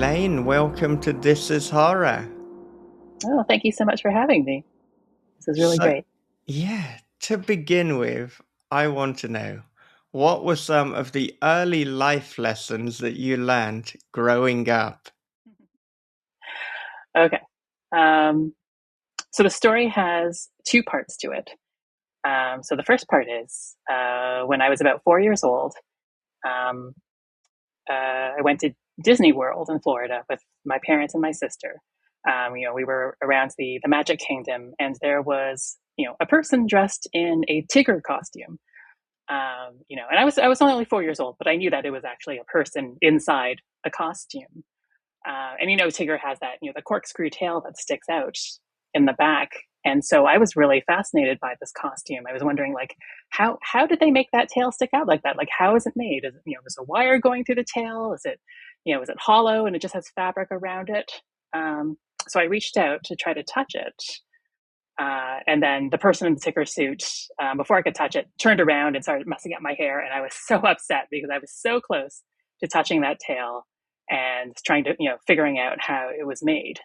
Elaine, welcome to This is Horror. Oh, thank you so much for having me. This is really So, great. yeah, to begin with, I want to know what were some of the early life lessons that you learned growing up? Okay. Um, so the story has two parts to it. So the first part is when I was about 4 years old, um, I went to Disney World in Florida with my parents and my sister. We were around the Magic Kingdom, and there was a person dressed in a Tigger costume. And I was only 4 years old, but I knew that it was actually a person inside a costume. And Tigger has that, the corkscrew tail that sticks out in the back. And so I was really fascinated by this costume. I was wondering, like, how did they make that tail stick out like that? Like, how is it made? Is a wire going through the tail? Is it hollow and it just has fabric around it? So I reached out to try to touch it. And then the person in the Tigger suit, before I could touch it, turned around and started messing up my hair. And I was so upset because I was so close to touching that tail and trying to, figuring out how it was made.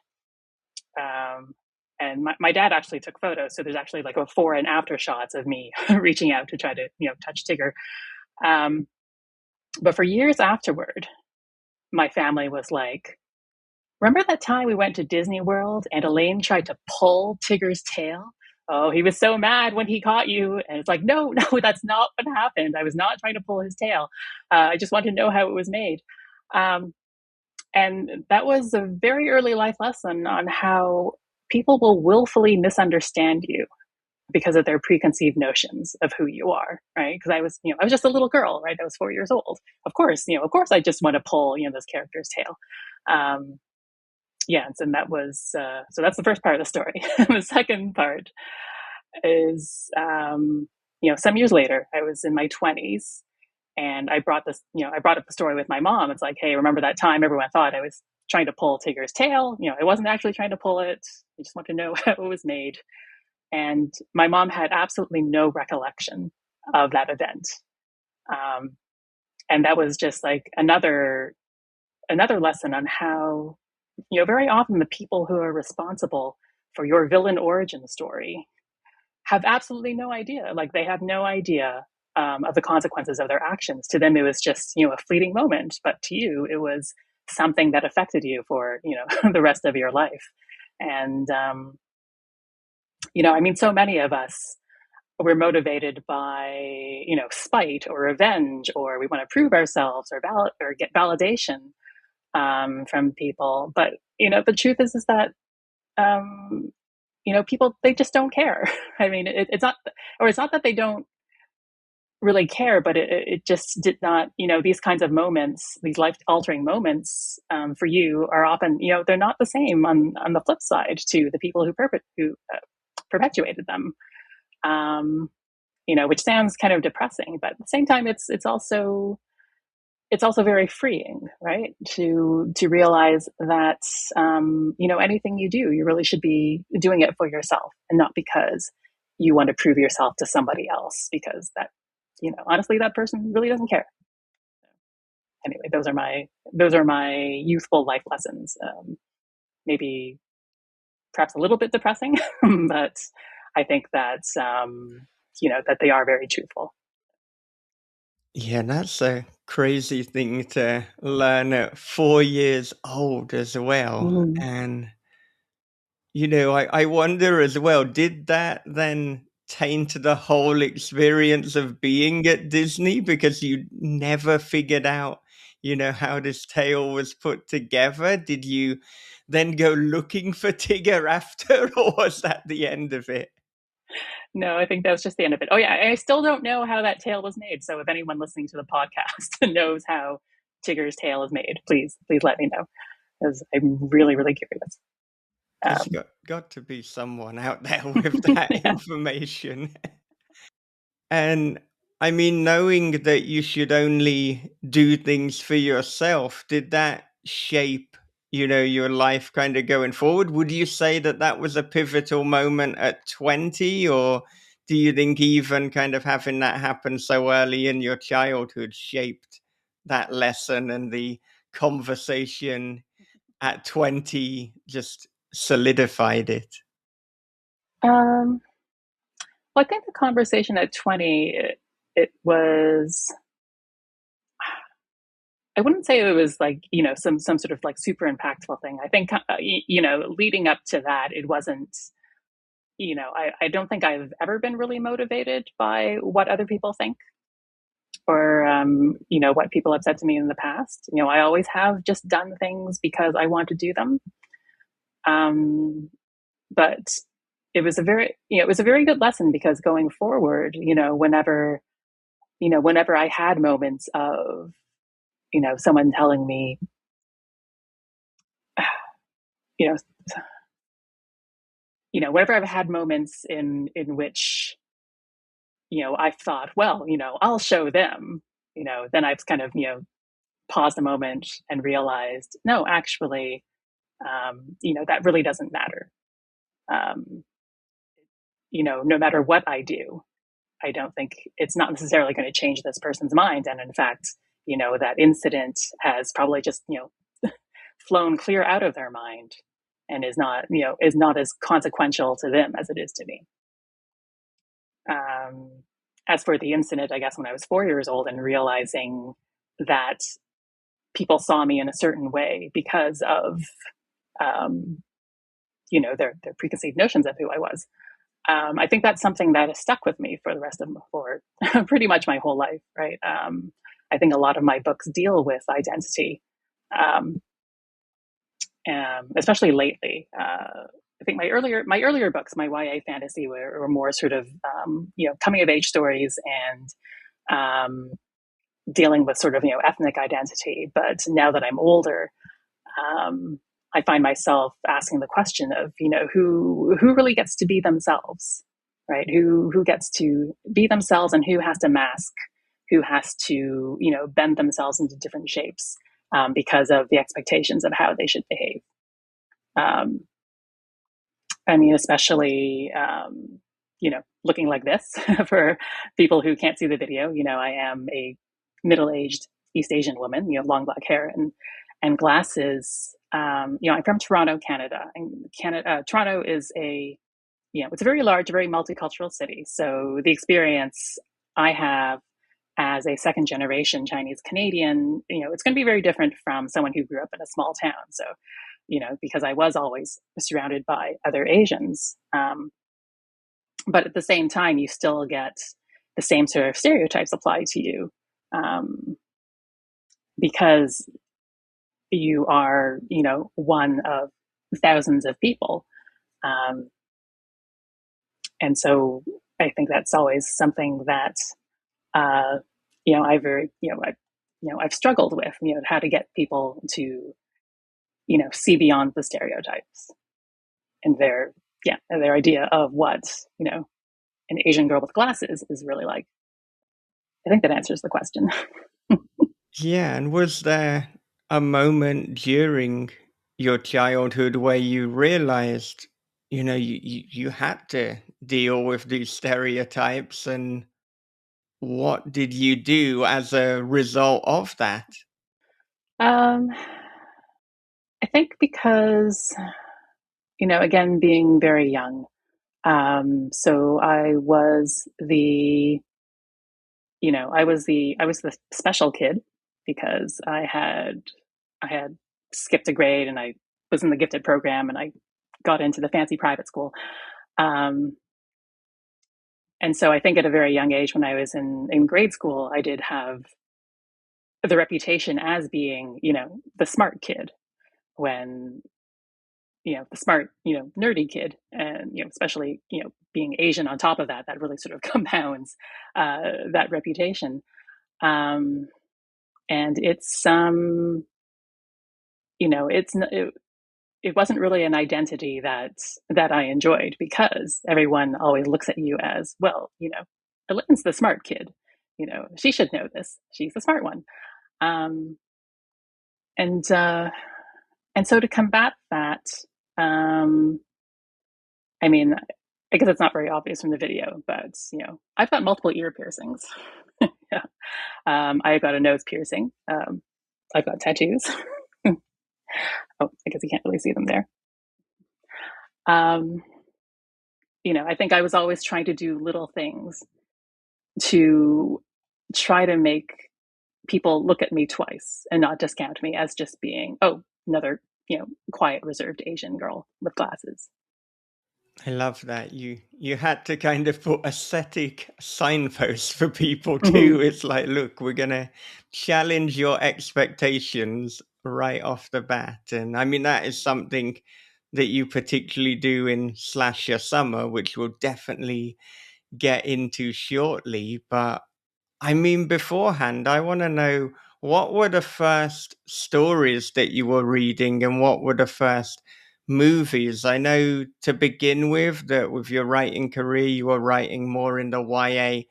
Um, and my dad actually took photos. So there's actually like a before and after shots of me reaching out to try to, touch Tigger. Um, but for years afterward, my family was like, remember that time we went to Disney World and Elaine tried to pull Tigger's tail? Oh, he was so mad when he caught you. And it's like, no, no, that's not what happened. I was not trying to pull his tail. I just wanted to know how it was made. Um, and that was a very early life lesson on how people will willfully misunderstand you because of their preconceived notions of who you are, right? Because I was just a little girl, right? I was 4 years old. Of course, I just want to pull, this character's tail. Um, yeah, and that was so that's the first part of the story. The second part is some years later, I was in my 20s, and I brought up the story with my mom. It's like, hey, remember that time everyone thought I was trying to pull Tigger's tail? I wasn't actually trying to pull it. I just want to know how it was made. And my mom had absolutely no recollection of that event. Um, and that was just like another lesson on how, very often the people who are responsible for your villain origin story have absolutely no idea. Like, they have no idea of the consequences of their actions. To them, it was just, a fleeting moment, but to you, it was something that affected you for, the rest of your life. And, so many of us, we're motivated by, spite or revenge, or we want to prove ourselves or get validation from people. But, the truth is that, um, people, they just don't care. I mean, it's not that they don't really care, but it just did not, these kinds of moments, these life altering moments for you are often, they're not the same on the flip side to the people who perpetuated them. Um, which sounds kind of depressing, but at the same time, it's also very freeing, right? To realize that anything you do, you really should be doing it for yourself and not because you want to prove yourself to somebody else, because that, honestly, that person really doesn't care. Anyway, those are my youthful life lessons. Maybe perhaps a little bit depressing, but I think that that they are very truthful. Yeah, that's a crazy thing to learn at 4 years old as well. Mm. And I wonder as well, did that then taint the whole experience of being at Disney because you never figured out, how this tale was put together? Did you then go looking for Tigger after, or was that the end of it? No, I think that was just the end of it. Oh yeah, I still don't know how that tail was made. So if anyone listening to the podcast knows how Tigger's tail is made, please let me know, because I'm really, really curious. There's Um, got to be someone out there with that yeah. information. And I mean, knowing that you should only do things for yourself, did that shape, your life kind of going forward? Would you say that that was a pivotal moment at 20, or do you think even kind of having that happen so early in your childhood shaped that lesson and the conversation? at 20 just solidified it? Um, well, I think the conversation at 20, it was, I wouldn't say it was like, some sort of like super impactful thing. I think, leading up to that, it wasn't, I don't think I've ever been really motivated by what other people think or, what people have said to me in the past. I always have just done things because I want to do them. Um, but it was a very good lesson because going forward, whenever I had moments of, someone telling me, you know, whenever I've had moments in which, I've thought, well, I'll show them, then I've kind of, paused a moment and realized, no, actually, that really doesn't matter. Um, no matter what I do, I don't think it's not necessarily going to change this person's mind. And in fact, that incident has probably just, flown clear out of their mind and is not as consequential to them as it is to me. Um, as for the incident, I guess when I was 4 years old and realizing that people saw me in a certain way because of, um, their preconceived notions of who I was. I think that's something that has stuck with me for the rest of for pretty much my whole life, right? I think a lot of my books deal with identity, um, especially lately. I think my earlier books, my YA fantasy, were more sort of coming of age stories and um, dealing with sort of ethnic identity. But now that I'm older, um, I find myself asking the question of who really gets to be themselves, right? Who gets to be themselves and who has to mask, who has to bend themselves into different shapes because of the expectations of how they should behave. Um, I mean, especially looking like this for people who can't see the video. I am a middle-aged East Asian woman, long black hair and glasses. I'm from Toronto, Canada, and Toronto is it's a very large, very multicultural city. So the experience I have as a second generation Chinese Canadian, it's going to be very different from someone who grew up in a small town. So, because I was always surrounded by other Asians. But at the same time, you still get the same sort of stereotypes applied to you um, because you are, one of thousands of people. Um, and so I think that's always something that uh, I very I've struggled with how to get people to see beyond the stereotypes and their idea of what an Asian girl with glasses is really like. I think that answers the question. Yeah, and was there a moment during your childhood where you realized, you had to deal with these stereotypes, and what did you do as a result of that? um, I think because again, being very young, so I was the special kid because I had skipped a grade and I was in the gifted program and I got into the fancy private school. Um, and so I think at a very young age, when I was in grade school, I did have the reputation as being, the smart kid when, the smart, nerdy kid. And, especially, being Asian on top of that, that really sort of compounds that reputation. Um, and it wasn't really an identity that I enjoyed because everyone always looks at you as, well, Elaine's the smart kid. She should know this. She's the smart one. Um, and and so to combat that, um, I mean, I guess it's not very obvious from the video, but I've got multiple ear piercings. Yeah. I've got a nose piercing. I've got tattoos. Oh, I guess you can't really see them there. Um, I think I was always trying to do little things to try to make people look at me twice and not discount me as just being, oh, another, quiet, reserved Asian girl with glasses. I love that. You had to kind of put aesthetic signposts for people Mm-hmm. too. It's like, look, we're gonna challenge your expectations right off the bat. And I mean that is something that you particularly do in Slasher Summer, which we'll definitely get into shortly. But I mean, beforehand, I want to know what were the first stories that you were reading and what were the first movies? I know to begin with that with your writing career, you were writing more in the YA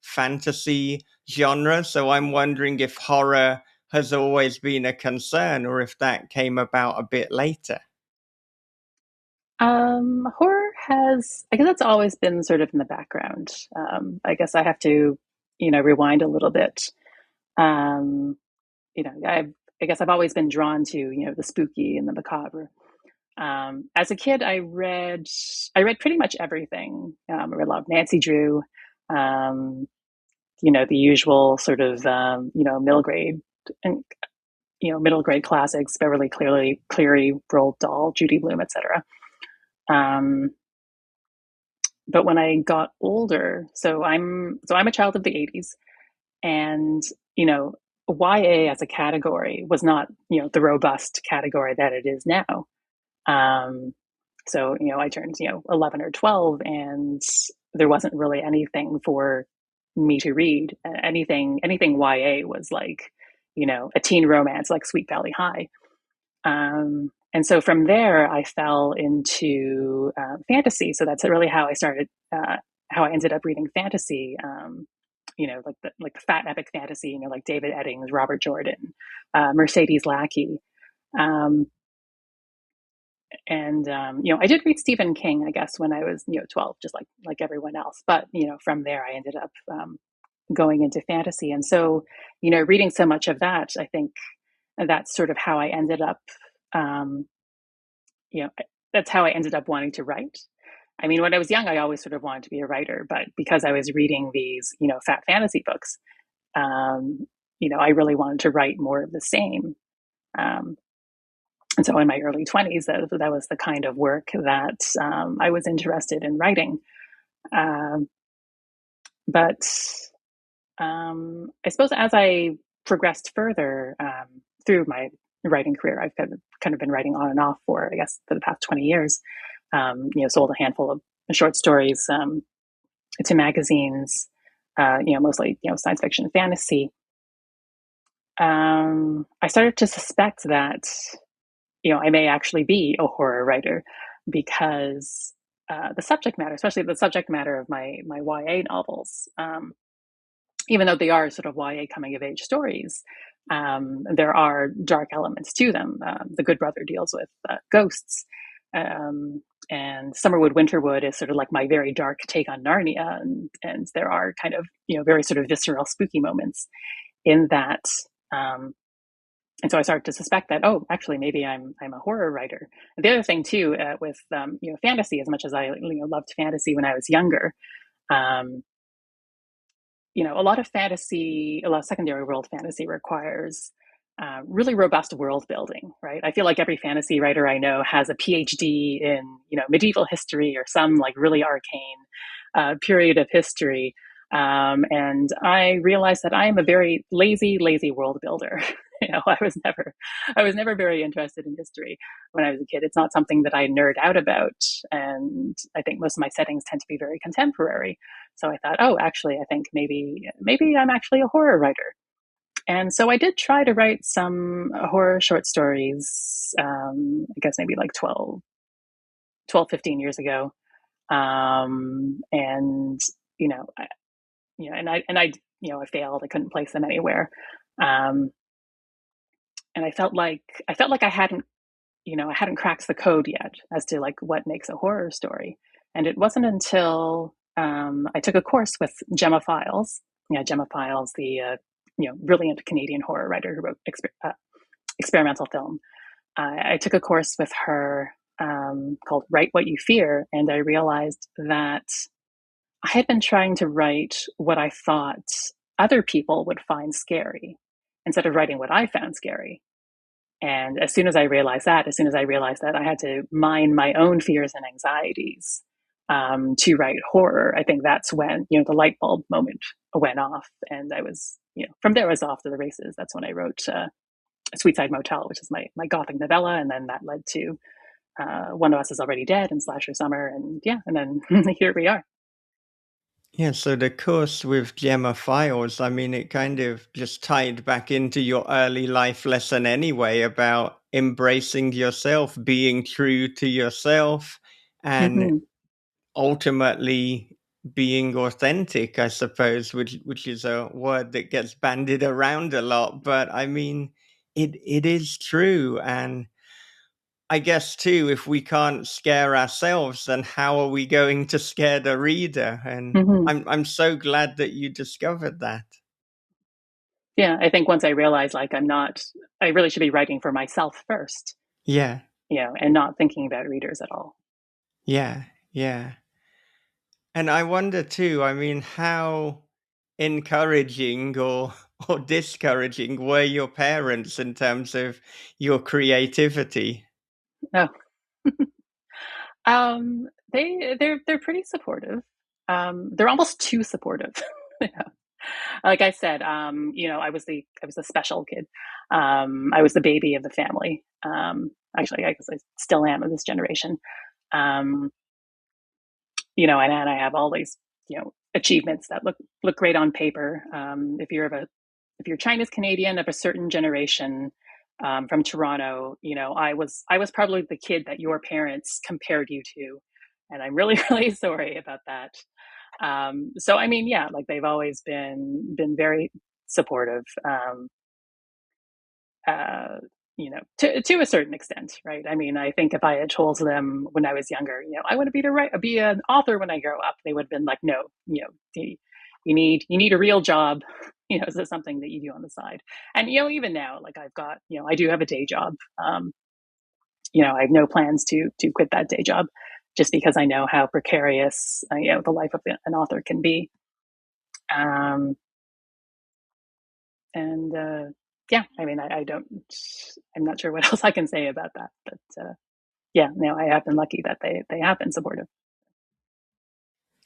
fantasy genre. So I'm wondering if horror has always been a concern or if that came about a bit later. Horror I guess it's always been sort of in the background. I guess I have to, rewind a little bit. Um, I guess I've always been drawn to, the spooky and the macabre. As a kid, I read pretty much everything. I read a lot of Nancy Drew, um, the usual sort of, middle grade and, middle grade classics, Cleary, Roald Dahl, Judy Blume, etc. Um, but when I got older, so I'm a child of the 80s, and you know YA as a category was not the robust category that it is now. Um, so I turned 11 or 12, and there wasn't really anything for me to read. Anything YA was like a teen romance like Sweet Valley High. And so from there, I fell into fantasy. So that's really how I started, how I ended up reading fantasy. Like the fat epic fantasy, like David Eddings, Robert Jordan, Mercedes Lackey, um, and I did read Stephen King, I guess, when I was 12, just like everyone else. But from there, I ended up going into fantasy, and so reading so much of that, I think that's sort of how I ended up. Um, you know, that's how I ended up wanting to write. I mean, when I was young, I always sort of wanted to be a writer, but because I was reading these, fat fantasy books, um, I really wanted to write more of the same. Um, and so in my early 20s, that was the kind of work that I was interested in writing. Um, but I suppose as I progressed further through my writing career, I've kind of been writing on and off for, I guess, for the past 20 years. Sold a handful of short stories to magazines, mostly science fiction and fantasy. I started to suspect that I may actually be a horror writer because the subject matter, especially the subject matter of my YA novels, even though they are sort of YA coming of age stories, there are dark elements to them. The Good Brother deals with ghosts. And Summerwood Winterwood is sort of like my very dark take on Narnia, and there are kind of very sort of visceral, spooky moments in that. Um, and so I started to suspect that, oh, actually, maybe I'm a horror writer. And the other thing too, with fantasy, as much as I loved fantasy when I was younger, um, a lot of fantasy, a lot of secondary world fantasy requires really robust world building, right? I feel like every fantasy writer I know has a PhD in, medieval history or some like really arcane period of history. And I realized that I am a very lazy world builder. I was never very interested in history when I was a kid. It's not something that I nerd out about, and I think most of my settings tend to be very contemporary. So I thought, oh, actually, I think maybe I'm actually a horror writer. And so I did try to write some horror short stories, I guess maybe like 15 years ago. And, I failed. I couldn't place them anywhere. Um, and I felt like I hadn't cracked the code yet as to like what makes a horror story. And it wasn't until I took a course with Gemma Files. Yeah, Gemma Files, the brilliant Canadian horror writer who wrote experimental film. I took a course with her called Write What You Fear, and I realized that I had been trying to write what I thought other people would find scary instead of writing what I found scary. And as soon as I realized that I had to mine my own fears and anxieties to write horror, I think that's when, the light bulb moment went off. And I was, from there I was off to the races. That's when I wrote Sweet Side Motel, which is my gothic novella. And then that led to One of Us is Already Dead and Slasher Summer. And yeah, and then here we are. Yeah, so the course with Gemma Files, I mean, it kind of just tied back into your early life lesson anyway about embracing yourself, being true to yourself, and Mm-hmm. ultimately being authentic, I suppose, which is a word that gets bandied around a lot, but I mean, it is true. And I guess too, if we can't scare ourselves, then how are we going to scare the reader? And Mm-hmm. I'm so glad that you discovered that. Yeah, I think once I realized like I really should be writing for myself first, Yeah, and not thinking about readers at all. yeah, yeah. And I wonder too, I mean, how encouraging or or discouraging were your parents in terms of your creativity? Oh, they're pretty supportive. They're almost too supportive. Yeah. Like I said, I was the special kid. I was the baby of the family. Actually, I guess I still am of this generation. Um, and I have all these, achievements that look great on paper. If you're Chinese Canadian of a certain generation, from Toronto, I was probably the kid that your parents compared you to, and I'm really really sorry about that. So I mean, yeah, like they've always been very supportive. Uh, to a certain extent, right? I mean, I think if I had told them when I was younger, I want to be an author when I grow up, they would have been like, no, you need a real job, is this something that you do on the side? And even now, like I do have a day job. I have no plans to quit that day job, just because I know how precarious, the life of an author can be. Um, and yeah, I mean, I don't, I'm not sure what else I can say about that, but yeah, no, I have been lucky that they have been supportive.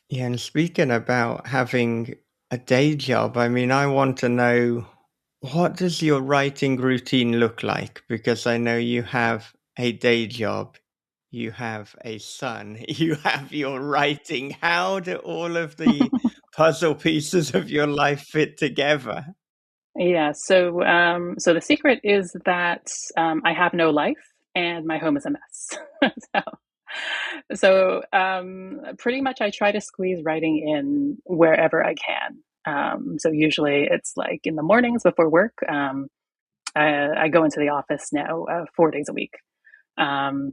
Yeah, and speaking about having a day job, I mean, I want to know, what does your writing routine look like? Because I know you have a day job, you have a son, you have your writing. How do all of the puzzle pieces of your life fit together? Yeah, so the secret is that I have no life and my home is a mess. Pretty much I try to squeeze writing in wherever I can. So usually it's like in the mornings before work. I go into the office now 4 days a week. Um,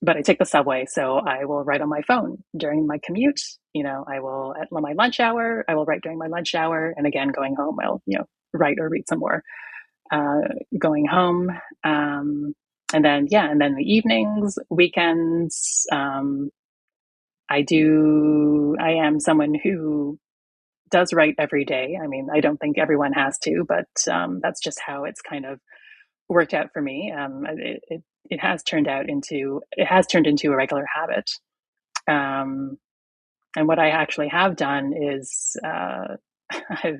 but I take the subway, so I will write on my phone during my commute. I will at my lunch hour. I will write during my lunch hour, and again going home, I'll write or read some more. Uh, Going home, and then yeah, and then the evenings, weekends. I do. I am someone who does write every day. I mean, I don't think everyone has to, but that's just how it's kind of worked out for me. It has turned into a regular habit. Um, and what I actually have done is I've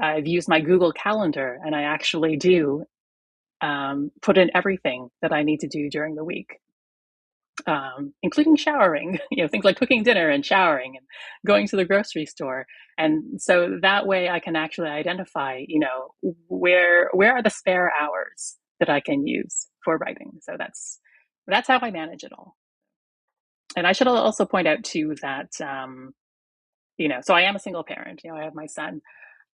I've used my Google Calendar, and I actually do put in everything that I need to do during the week, including showering. Things like cooking dinner and showering and going to the grocery store. And so that way, I can actually identify, where are the spare hours that I can use for writing. So that's how I manage it all. And I should also point out too that so I am a single parent. I have my son,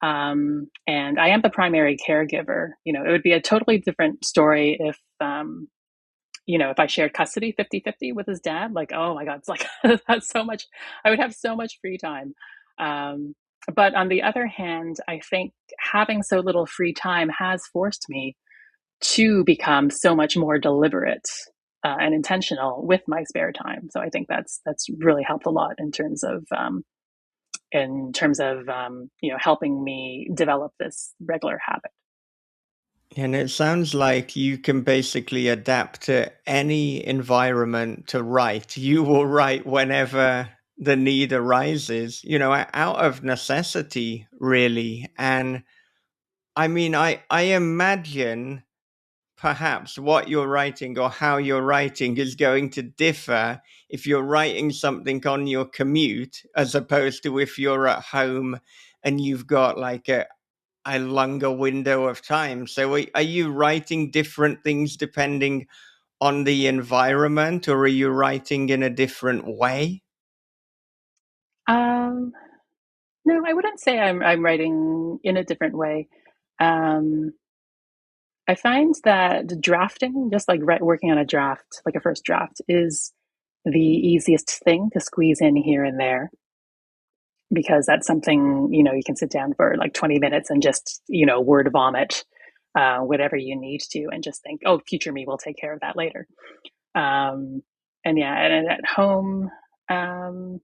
and I am the primary caregiver. It would be a totally different story if I shared custody 50-50 with his dad. Like, oh my God, it's like that's so much. I would have so much free time. Um, but on the other hand, I think having so little free time has forced me to become so much more deliberate and intentional with my spare time. So I think that's really helped a lot in terms of helping me develop this regular habit. And it sounds like you can basically adapt to any environment to write. You will write whenever the need arises, out of necessity, really. And I mean, I imagine perhaps what you're writing or how you're writing is going to differ if you're writing something on your commute as opposed to if you're at home and you've got like a longer window of time. So are you writing different things depending on the environment, or are you writing in a different way? Um, no, I wouldn't say I'm writing in a different way. Um, I find that drafting, just like working on a draft, like a first draft, is the easiest thing to squeeze in here and there because that's something you can sit down for like 20 minutes and just word vomit whatever you need to and just think, oh, future me will take care of that later. um, and yeah, and at home, um,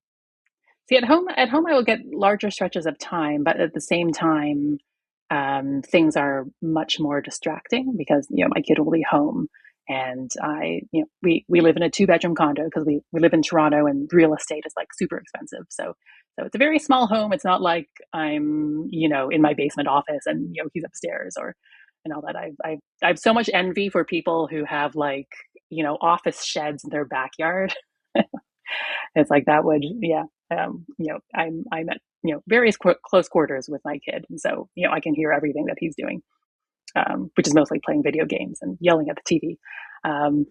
see, at home, I will get larger stretches of time, but at the same time, things are much more distracting because my kid will be home, and we live in a two-bedroom condo because we live in Toronto, and real estate is like super expensive. So it's a very small home. It's not like I'm in my basement office and he's upstairs or and all that. I have so much envy for people who have like office sheds in their backyard. It's like that would, yeah. I'm at various close quarters with my kid, and so I can hear everything that he's doing, which is mostly playing video games and yelling at the TV. Um,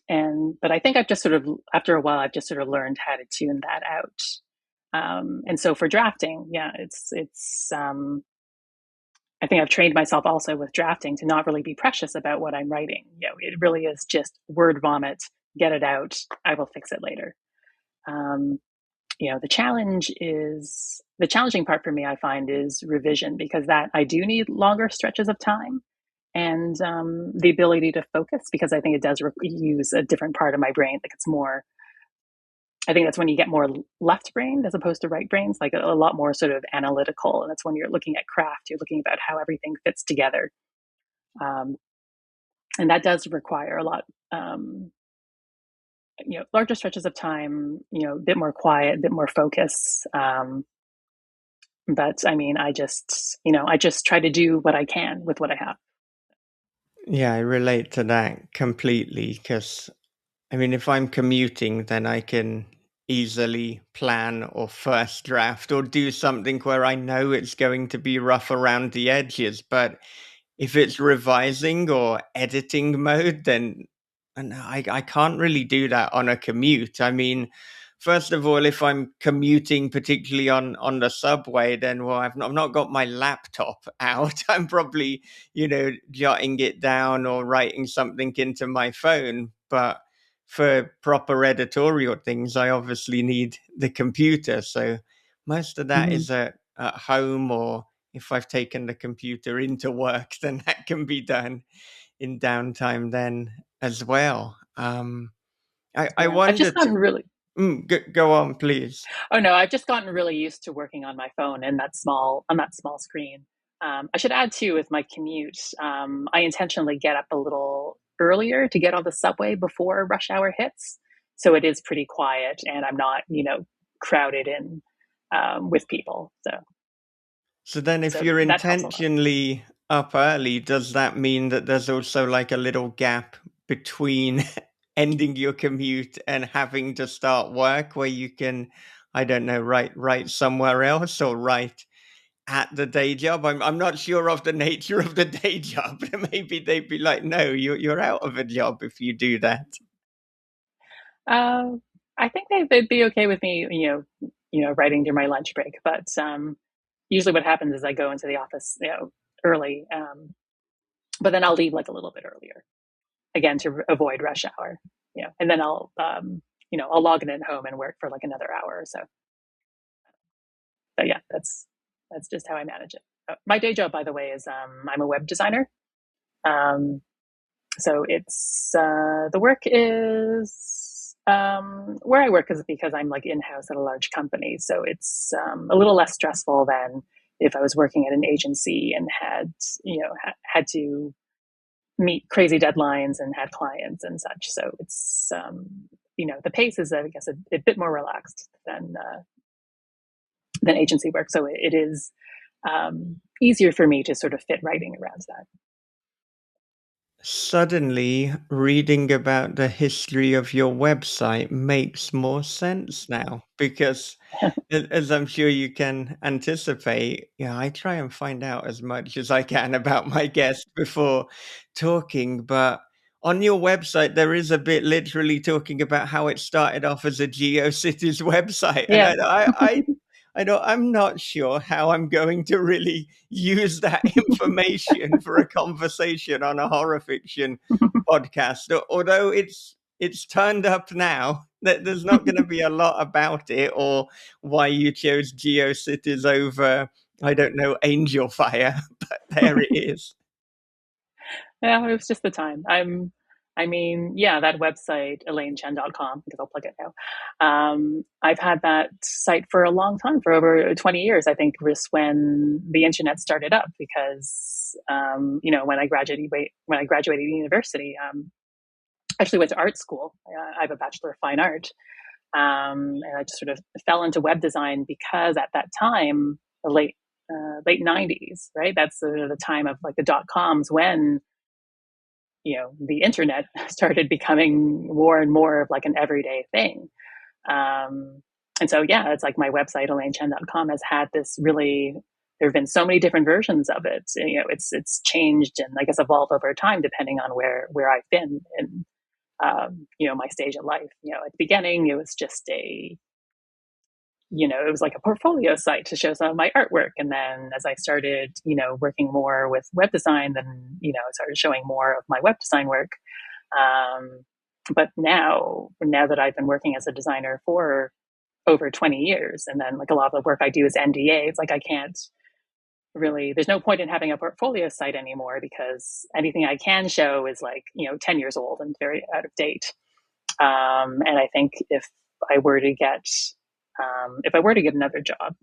and but I think I've just sort of after a while I've just sort of learned how to tune that out. And so for drafting, yeah, it's I think I've trained myself also with drafting to not really be precious about what I'm writing. It really is just word vomit, get it out. I will fix it later. Um, the challenging part for me, I find, is revision because that I do need longer stretches of time and the ability to focus because I think it does use a different part of my brain. Like it's more, I think that's when you get more left brained as opposed to right brains, like a lot more sort of analytical. And that's when you're looking at craft, you're looking about how everything fits together. Um, and that does require a lot, larger stretches of time, a bit more quiet, a bit more focus. But I mean, I just try to do what I can with what I have. Yeah, I relate to that completely because I mean, if I'm commuting, then I can easily plan or first draft or do something where I know it's going to be rough around the edges. But if it's revising or editing mode, then and I can't really do that on a commute. I mean, first of all, if I'm commuting, particularly on the subway, then well, I've not got my laptop out. I'm probably jotting it down or writing something into my phone. But for proper editorial things, I obviously need the computer. So most of that Mm-hmm. is at home, or if I've taken the computer into work, then that can be done in downtime then as well. I Yeah, I've just wondered. gotten really. Go on, please. Oh no, I've just gotten really used to working on my phone and that small screen. I should add too with my commute. I intentionally get up a little earlier to get on the subway before rush hour hits, so it is pretty quiet and I'm not crowded in with people. So then, if So you're that helps a lot. intentionally up early, does that mean that there's also like a little gap between ending your commute and having to start work where you can, I don't know, write somewhere else or write at the day job? I'm not sure of the nature of the day job. Maybe they'd be like, no, you're out of a job if you do that. Um, I think they'd be okay with me, writing during my lunch break. But usually, what happens is I go into the office, early, but then I'll leave like a little bit earlier again to avoid rush hour. And then I'll log in at home and work for like another hour or so. But yeah, that's just how I manage it. My day job, by the way, is I'm a web designer. So it's the work is where I work is because I'm like in house at a large company, so it's a little less stressful than if I was working at an agency and had had to meet crazy deadlines and had clients and such. So it's the pace is I guess a bit more relaxed than agency work. So it is easier for me to sort of fit writing around that. Suddenly, reading about the history of your website makes more sense now because, as I'm sure you can anticipate, yeah, I try and find out as much as I can about my guest before talking. But on your website, there is a bit literally talking about how it started off as a GeoCities website, and Yeah. I don't, I'm not sure how I'm going to really use that information for a conversation on a horror fiction podcast. Although it's turned up now, that there's not going to be a lot about it or why you chose GeoCities over, I don't know, Angel Fire, but there it is. Yeah, it was just the time. I mean, yeah, that website, elainechen.com, because I'll plug it now. I've had that site for a long time, for over 20 years, I think, was when the internet started up because, when I graduated university, I actually went to art school. I have a Bachelor of Fine Art. And I just sort of fell into web design because at that time, the late 90s, right? That's the time of like the dot coms when the internet started becoming more and more of like an everyday thing. Um, and so yeah, it's like my website elainechen.com has had this really, there have been so many different versions of it. It's changed and I guess evolved over time depending on where I've been in my stage of life. At the beginning it was just it was like a portfolio site to show some of my artwork. And then as I started, working more with web design, then, I started showing more of my web design work. Um, but now that I've been working as a designer for over 20 years, and then like a lot of the work I do is NDA, it's like I can't really, there's no point in having a portfolio site anymore because anything I can show is like, 10 years old and very out of date. And I think I were to get, if I were to get another job,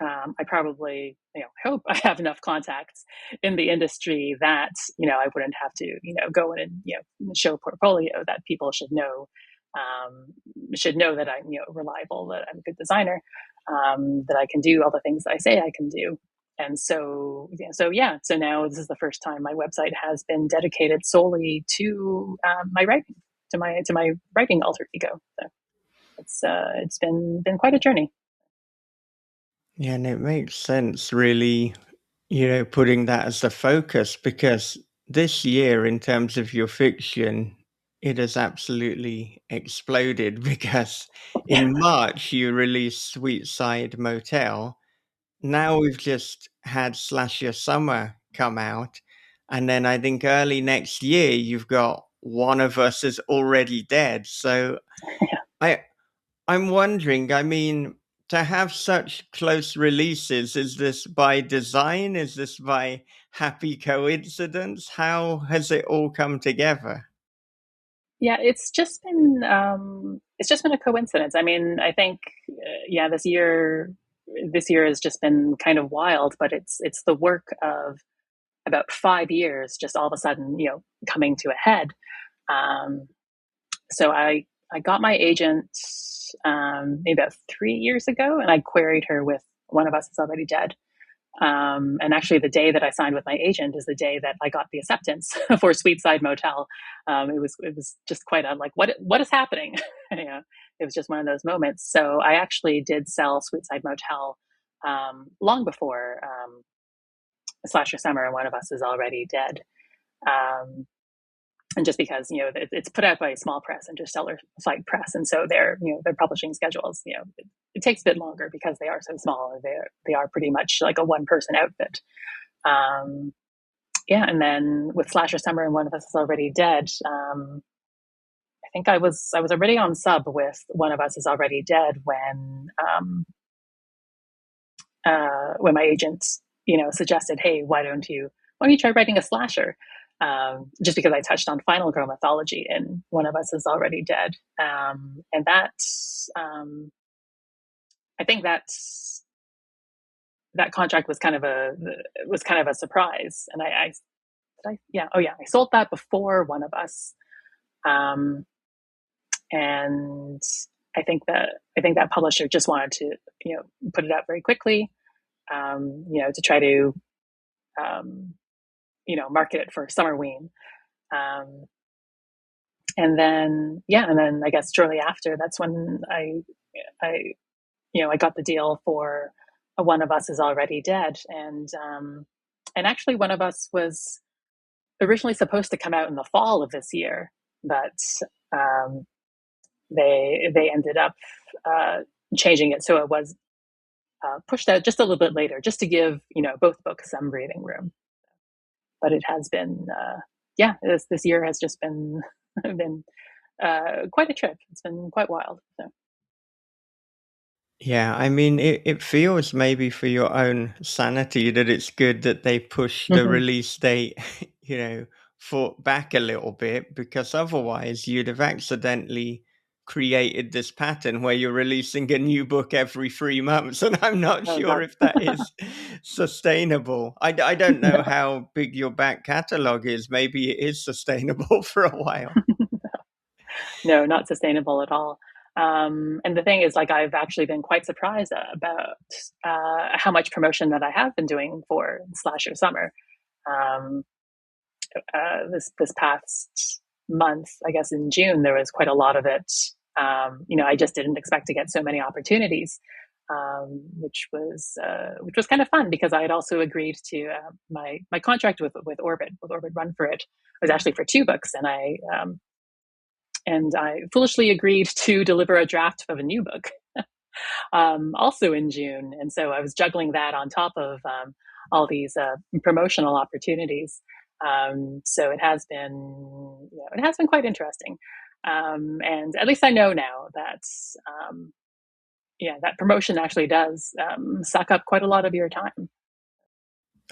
I probably, hope I have enough contacts in the industry that, I wouldn't have to, go in and, show a portfolio that people should know that I'm, reliable, that I'm a good designer, that I can do all the things that I say I can do. And so now this is the first time my website has been dedicated solely to my writing, to my writing alter ego. So it's been quite a journey. Yeah, and it makes sense, really, putting that as the focus because this year, in terms of your fiction, it has absolutely exploded because Yeah, in March you released Sweet Side Motel. Now we've just had Slasher Summer come out. And then I think early next year, you've got One of Us is Already Dead. So I, I'm wondering, I mean, to have such close releases, is this by design? Is this by happy coincidence? How has it all come together? yeah, it's just been a coincidence. I mean, I think yeah, this year has just been kind of wild, but it's the work of about 5 years just all of a sudden coming to a head. Um, so I got my agent maybe about 3 years ago, and I queried her with One of Us is Already Dead. And actually, the day that I signed with my agent is the day that I got the acceptance for Sweet Side Motel. It was just quite a like what is happening? It was just one of those moments. So I actually did sell Sweet Side Motel long before Slasher Summer and One of Us is Already Dead. Um, and just because it's put out by a small press, Interstellar Flight Press, and so their publishing schedules it takes a bit longer because they are so small and they are pretty much like a one person outfit. Um, yeah, and then with Slasher Summer and One of Us is Already Dead, I think I was already on sub with One of Us is Already Dead when my agent suggested, hey, why don't you why don't you try writing a slasher? Just because I touched on final girl mythology in One of Us is Already Dead. And um, I think that contract was kind of a surprise. And yeah, oh yeah, I sold that before One of Us. Um, and I think that publisher just wanted to, put it out very quickly, to try to, um, market it for Summerween. Um, and then I guess shortly after, that's when I, I got the deal for a One of Us is Already Dead, and actually One of Us was originally supposed to come out in the fall of this year, but um, they ended up uh, changing it so it was pushed out just a little bit later, just to give both books some breathing room. But it has been, yeah, this year has just been been quite a trip. It's been quite wild. So. Yeah, I mean, it feels maybe for your own sanity that it's good that they push the Mm-hmm. release date, you know, for back a little bit, because otherwise you'd have accidentally created this pattern where you're releasing a new book every 3 months, and I'm not Oh sure God, if that is sustainable. I don't know no. how big your back catalog is. Maybe it is sustainable for a while. No, not sustainable at all. And the thing is, like, I've actually been quite surprised about how much promotion that I have been doing for Slasher Summer. Um, this past month, I guess in June, there was quite a lot of it. I just didn't expect to get so many opportunities, which was kind of fun because I had also agreed to my contract with Orbit Run for It was actually for 2 books, and I foolishly agreed to deliver a draft of a new book, also in June. And so I was juggling that on top of all these promotional opportunities. So it has been quite interesting. And at least I know now that, that promotion actually does suck up quite a lot of your time.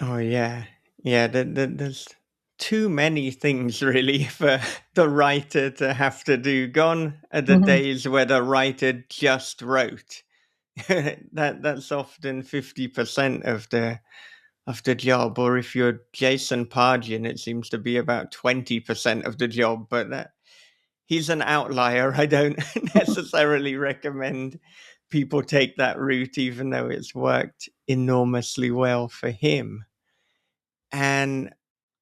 Oh yeah, yeah. There's too many things really for the writer to have to do. Gone are the Mm-hmm. days where the writer just wrote. That's often 50% of the job. Or if you're Jason Pargin, it seems to be about 20% of the job. But he's an outlier. I don't necessarily recommend people take that route, even though it's worked enormously well for him. And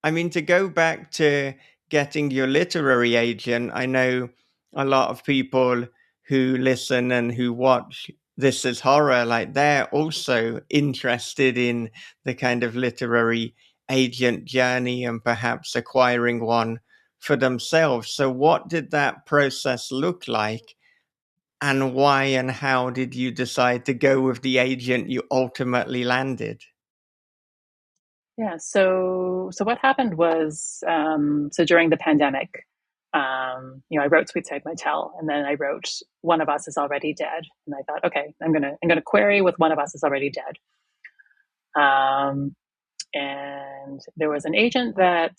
I mean, to go back to getting your literary agent, I know a lot of people who listen and who watch This Is Horror, like they're also interested in the kind of literary agent journey and perhaps acquiring one for themselves. So, what did that process look like? And why and how did you decide to go with the agent you ultimately landed? Yeah. So what happened was, so during the pandemic, I wrote Sweet Side Motel, and then I wrote One of Us is Already Dead, and I thought, okay, I'm gonna query with One of Us is Already Dead. Um, and there was an agent that,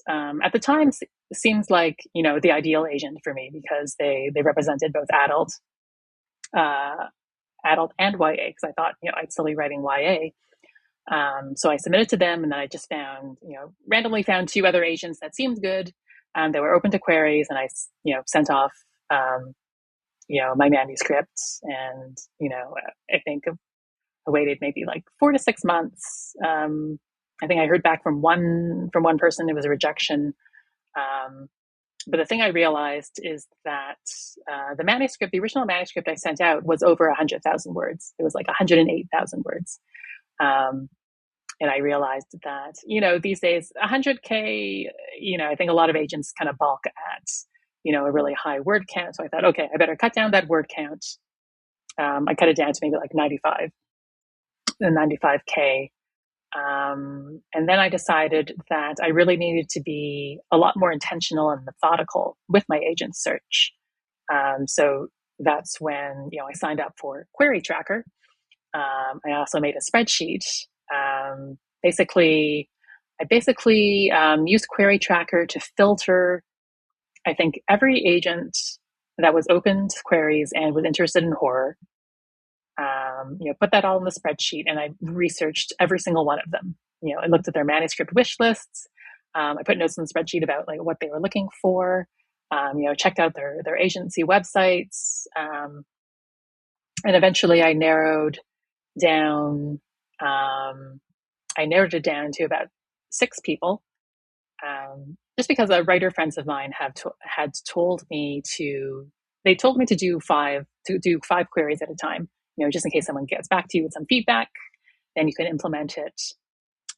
at the time, seems like the ideal agent for me because they represented both uh, adult and YA, because I thought I'd still be writing YA. So I submitted to them, and then I just found, randomly found 2 other agents that seemed good. They were open to queries, and I, sent off, um, my manuscript, and I think I waited maybe like 4 to 6 months. I think I heard back from one person. It was a rejection. Um, but the thing I realized is that the original manuscript I sent out was over 100,000 words. It was like 108,000 words. Um, and I realized that these days 100K, I think a lot of agents kind of balk at a really high word count. So I thought, okay, I better cut down that word count. I cut it down to maybe like 95K. And then I decided that I really needed to be a lot more intentional and methodical with my agent search. So that's when I signed up for Query Tracker. I also made a spreadsheet. Basically, I basically used Query Tracker to filter, I think, every agent that was open to queries and was interested in horror. Put that all in the spreadsheet, and I researched every single one of them. I looked at their manuscript wish lists. I put notes in the spreadsheet about like what they were looking for. Checked out their agency websites, and eventually down. I narrowed it down to about 6 people, just because writer friends of mine had told me to. They told me to do five queries at a time. Just in case someone gets back to you with some feedback, then you can implement it.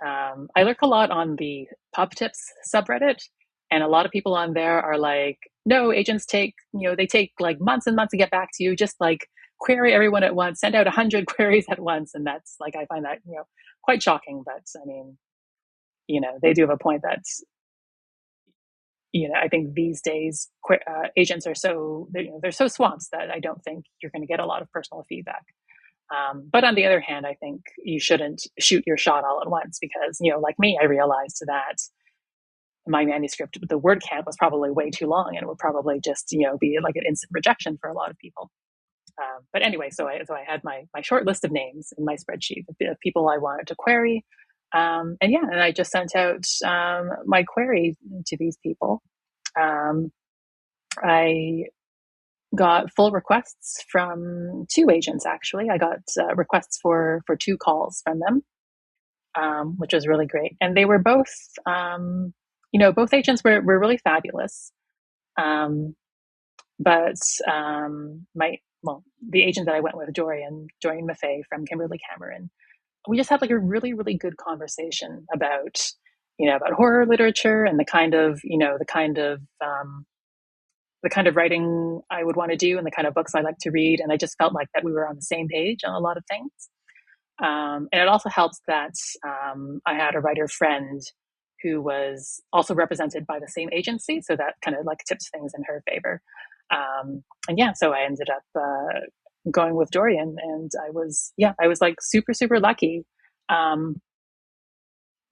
I lurk a lot on the pub tips subreddit, and a lot of people on there are like, no, agents they take like months and months to get back to you. Just like query everyone at once, send out 100 queries at once. And that's like, I find that, quite shocking. But I mean, they do have a point that, I think these days agents are they're so swamped that I don't think you're going to get a lot of personal feedback. But on the other hand, I think you shouldn't shoot your shot all at once because, like me, I realized that my manuscript, the word count was probably way too long and it would probably just, be like an instant rejection for a lot of people. But anyway, so I had my short list of names in my spreadsheet of people I wanted to query. And I just sent out my query to these people. I got full requests from 2 agents. Actually, I got requests for 2 calls from them, which was really great. And they were both, both agents were really fabulous. But the agent that I went with, Dorian Maffei from Kimberly Cameron, we just had like a really, really good conversation about horror literature and the kind of writing I would want to do and the kind of books I like to read. And I just felt like that we were on the same page on a lot of things. And it also helps that I had a writer friend who was also represented by the same agency. So that kind of like tips things in her favor. So I ended up going with Dorian, and I was like super, super lucky.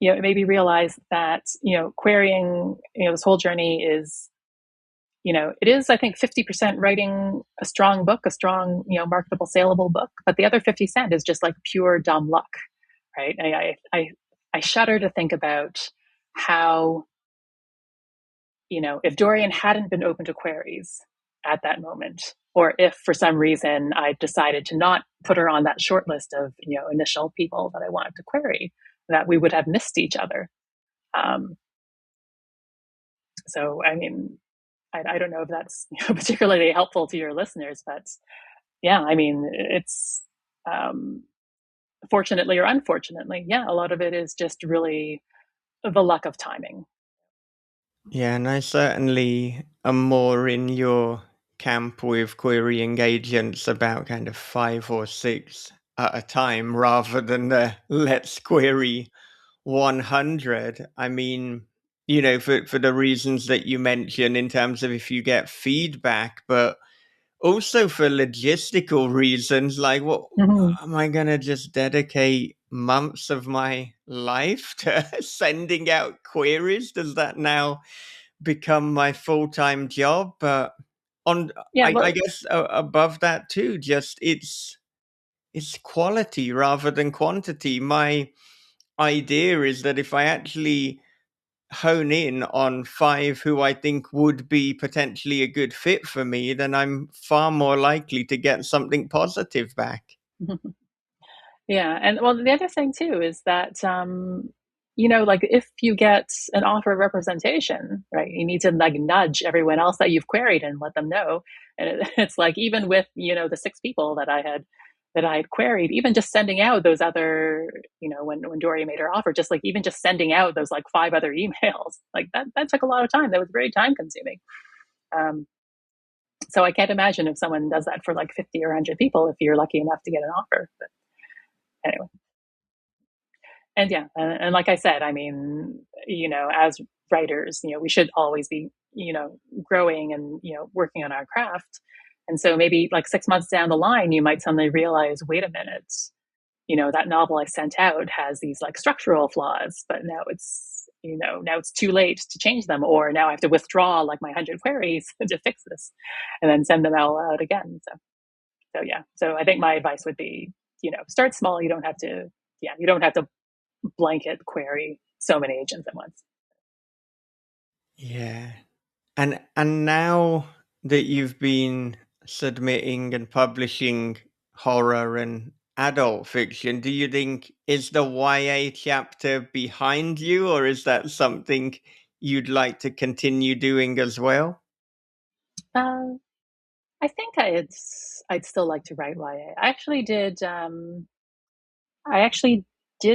It made me realize that, querying, this whole journey is, it is, I think, 50% writing a strong book, a strong, marketable, saleable book, but the other 50% is just like pure dumb luck, right? I shudder to think about how, if Dorian hadn't been open to queries at that moment, or if for some reason I decided to not put her on that short list of, initial people that I wanted to query, that we would have missed each other. So, I mean, I don't know if that's particularly helpful to your listeners, but yeah, I mean, it's fortunately or unfortunately, yeah, a lot of it is just really the luck of timing. Yeah, and I certainly am more in your camp with querying agents about kind of 5 or 6 at a time rather than the let's query 100. I mean, for the reasons that you mentioned in terms of if you get feedback, but also for logistical reasons, like what Mm-hmm. am I gonna just dedicate months of my life to sending out queries? Does that now become my full-time job? But on Yeah, I well, guess above that too, just it's quality rather than quantity. My idea is that if I actually hone in on 5 who I think would be potentially a good fit for me, then I'm far more likely to get something positive back. yeah, and well, the other thing too is that like if you get an offer of representation, right, you need to like nudge everyone else that you've queried and let them know. And it's like even with the 6 people that I had queried, even just sending out those other, when Dory made her offer, just like even just sending out those like 5 other emails, like that took a lot of time. That was very time consuming. Um, so I can't imagine if someone does that for like 50 or 100 people if you're lucky enough to get an offer. But anyway. And yeah, and like I said, I mean, as writers, we should always be, growing and, working on our craft. And so maybe like 6 months down the line, you might suddenly realize, wait a minute, that novel I sent out has these like structural flaws, but now now it's too late to change them, or now I have to withdraw like my 100 queries to fix this and then send them all out again. So yeah, so I think my advice would be, start small. You don't have to, yeah, you don't have to blanket query so many agents at once. Yeah. And now that you've been submitting and publishing horror and adult fiction, do you think is the YA chapter behind you, or is that something you'd like to continue doing as well? Uh, I think I'd still like to write YA. I actually did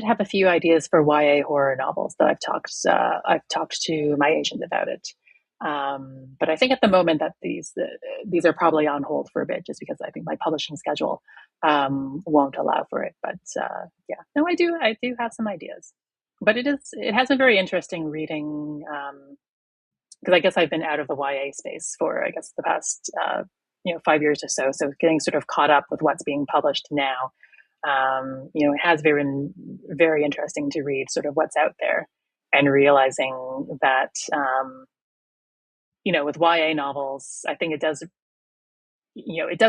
have a few ideas for YA horror novels that I've talked to my agent about it. But I think at the moment that these are probably on hold for a bit, just because I think my publishing schedule won't allow for it. But yeah, no, I do have some ideas. But it has been very interesting reading, because I guess I've been out of the YA space for, I guess, the past 5 years or so. So getting sort of caught up with what's being published now, it has been very interesting to read sort of what's out there, and realizing that, with YA novels, I think it does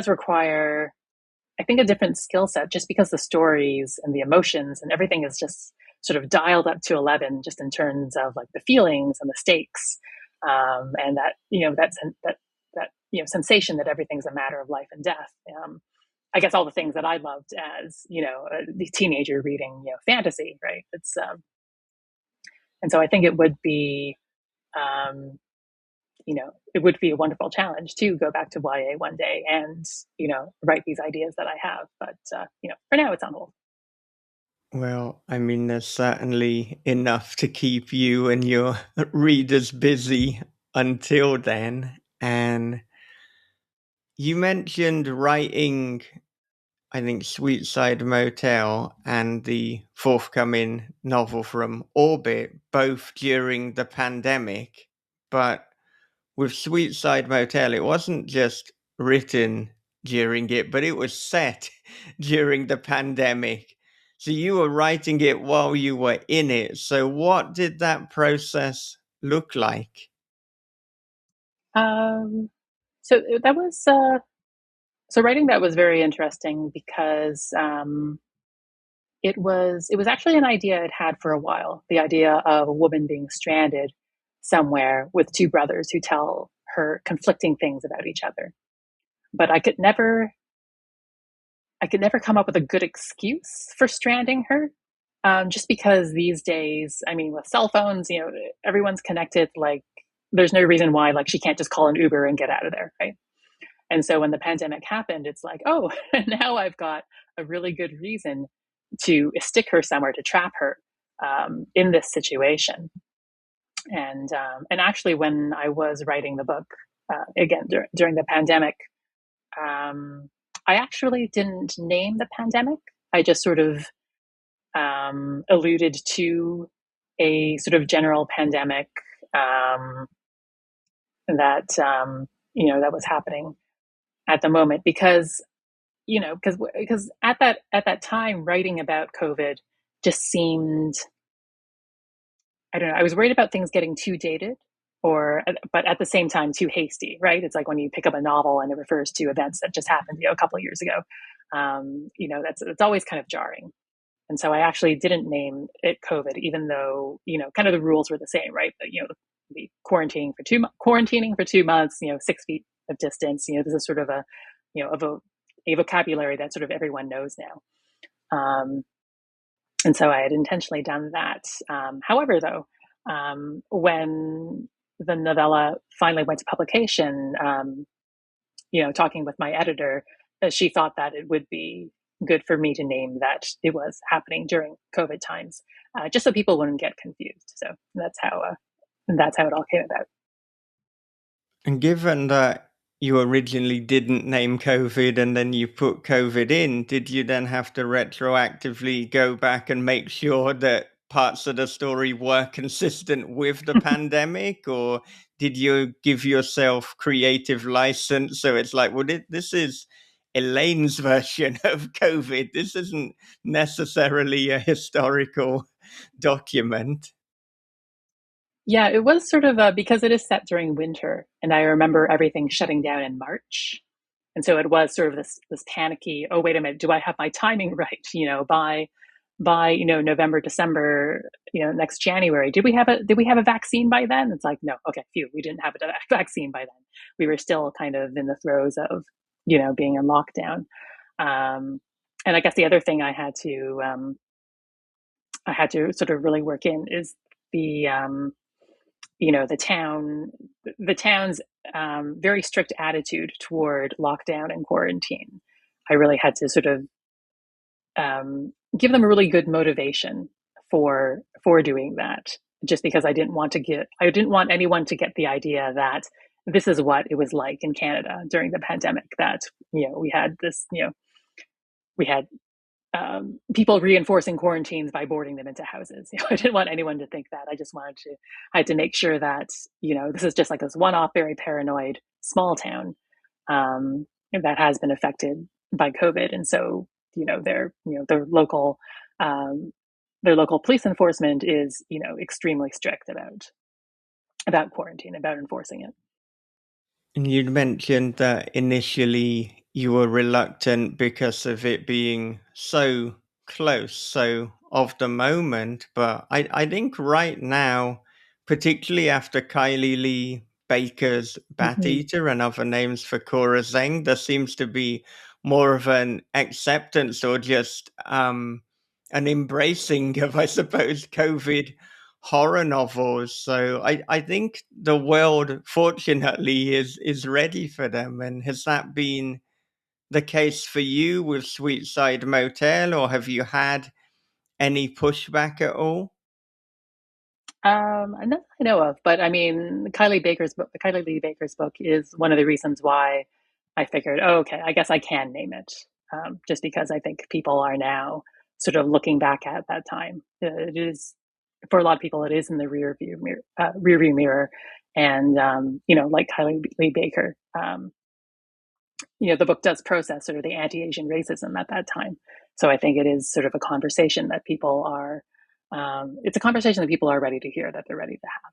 require, I think, a different skill set, just because the stories and the emotions and everything is just sort of dialed up to 11, just in terms of like the feelings and the stakes, and that, sensation that everything's a matter of life and death. I guess all the things that I loved as, the teenager reading, fantasy, right? And so I think um, it would be a wonderful challenge to go back to YA one day and, write these ideas that I have. But, for now it's on hold. Well, I mean, there's certainly enough to keep you and your readers busy until then. And you mentioned writing, I think, Sweet Side Motel and the forthcoming novel from Orbit, both during the pandemic. But with Sweet Side Motel, it wasn't just written during it, but it was set during the pandemic. So you were writing it while you were in it. So what did that process look like? Um, so that was, so writing that was very interesting because, it was actually an idea I'd had for a while. The idea of a woman being stranded somewhere with two brothers who tell her conflicting things about each other. But I could never come up with a good excuse for stranding her. Just because these days, I mean, with cell phones, everyone's connected. Like, there's no reason why, like, she can't just call an Uber and get out of there, right? And so when the pandemic happened, it's like, oh, now I've got a really good reason to stick her somewhere, to trap her, in this situation. And actually, when I was writing the book, again during the pandemic, um, I actually didn't name the pandemic. I just sort of, alluded to a sort of general pandemic, um, that was happening at the moment, because at that time, writing about COVID just seemed, I don't know, I was worried about things getting too dated, but at the same time too hasty, right? It's like when you pick up a novel and it refers to events that just happened, a couple of years ago. That's always kind of jarring. And so I actually didn't name it COVID, even though, kind of the rules were the same, right? But, the quarantining for 2 months, 6 feet of distance. This is sort of a vocabulary that sort of everyone knows now. And so I had intentionally done that. However, though, when the novella finally went to publication, talking with my editor, she thought that it would be good for me to name that it was happening during COVID times, just so people wouldn't get confused. So that's how it all came about. And given that you originally didn't name COVID and then you put COVID in, did you then have to retroactively go back and make sure that parts of the story were consistent with the pandemic? Or did you give yourself creative license? So it's like, well, this is Elaine's version of COVID. This isn't necessarily a historical document. Yeah, it was sort of because it is set during winter, and I remember everything shutting down in March. And so it was sort of this panicky, oh wait a minute, do I have my timing right? By November, December, next January, did we have a vaccine by then? It's like, no, okay, phew, we didn't have a vaccine by then. We were still kind of in the throes of being in lockdown. Um, and I guess the other thing I had to sort of really work in is the the town's very strict attitude toward lockdown and quarantine. I really had to sort of give them a really good motivation for doing that, just because I didn't want anyone to get the idea that this is what it was like in Canada during the pandemic. That we had people reinforcing quarantines by boarding them into houses. I didn't want anyone to think that. I had to make sure that this is just like this one-off, very paranoid small town that has been affected by COVID, and so um, their local police enforcement is extremely strict about quarantine, about enforcing it. And you'd mentioned that initially you were reluctant because of it being so close, so of the moment. But I think right now, particularly after Kylie Lee Baker's Bat Mm-hmm. Eater and other names for Cora Zeng, there seems to be more of an acceptance or just an embracing of, I suppose, COVID horror novels. So I think the world, fortunately, is ready for them. And has that been the case for you with Sweet Side Motel, or have you had any pushback at all? Not that I know of, but I mean, Kylie Lee Baker's book is one of the reasons why I figured, oh, okay, I guess I can name it, just because I think people are now sort of looking back at that time. It is for a lot of people, it is in the rear view mirror, and like Kylie Lee Baker, the book does process sort of the anti-Asian racism at that time. So I think it is sort of a conversation that people are. It's a conversation that people are ready to hear, that they're ready to have.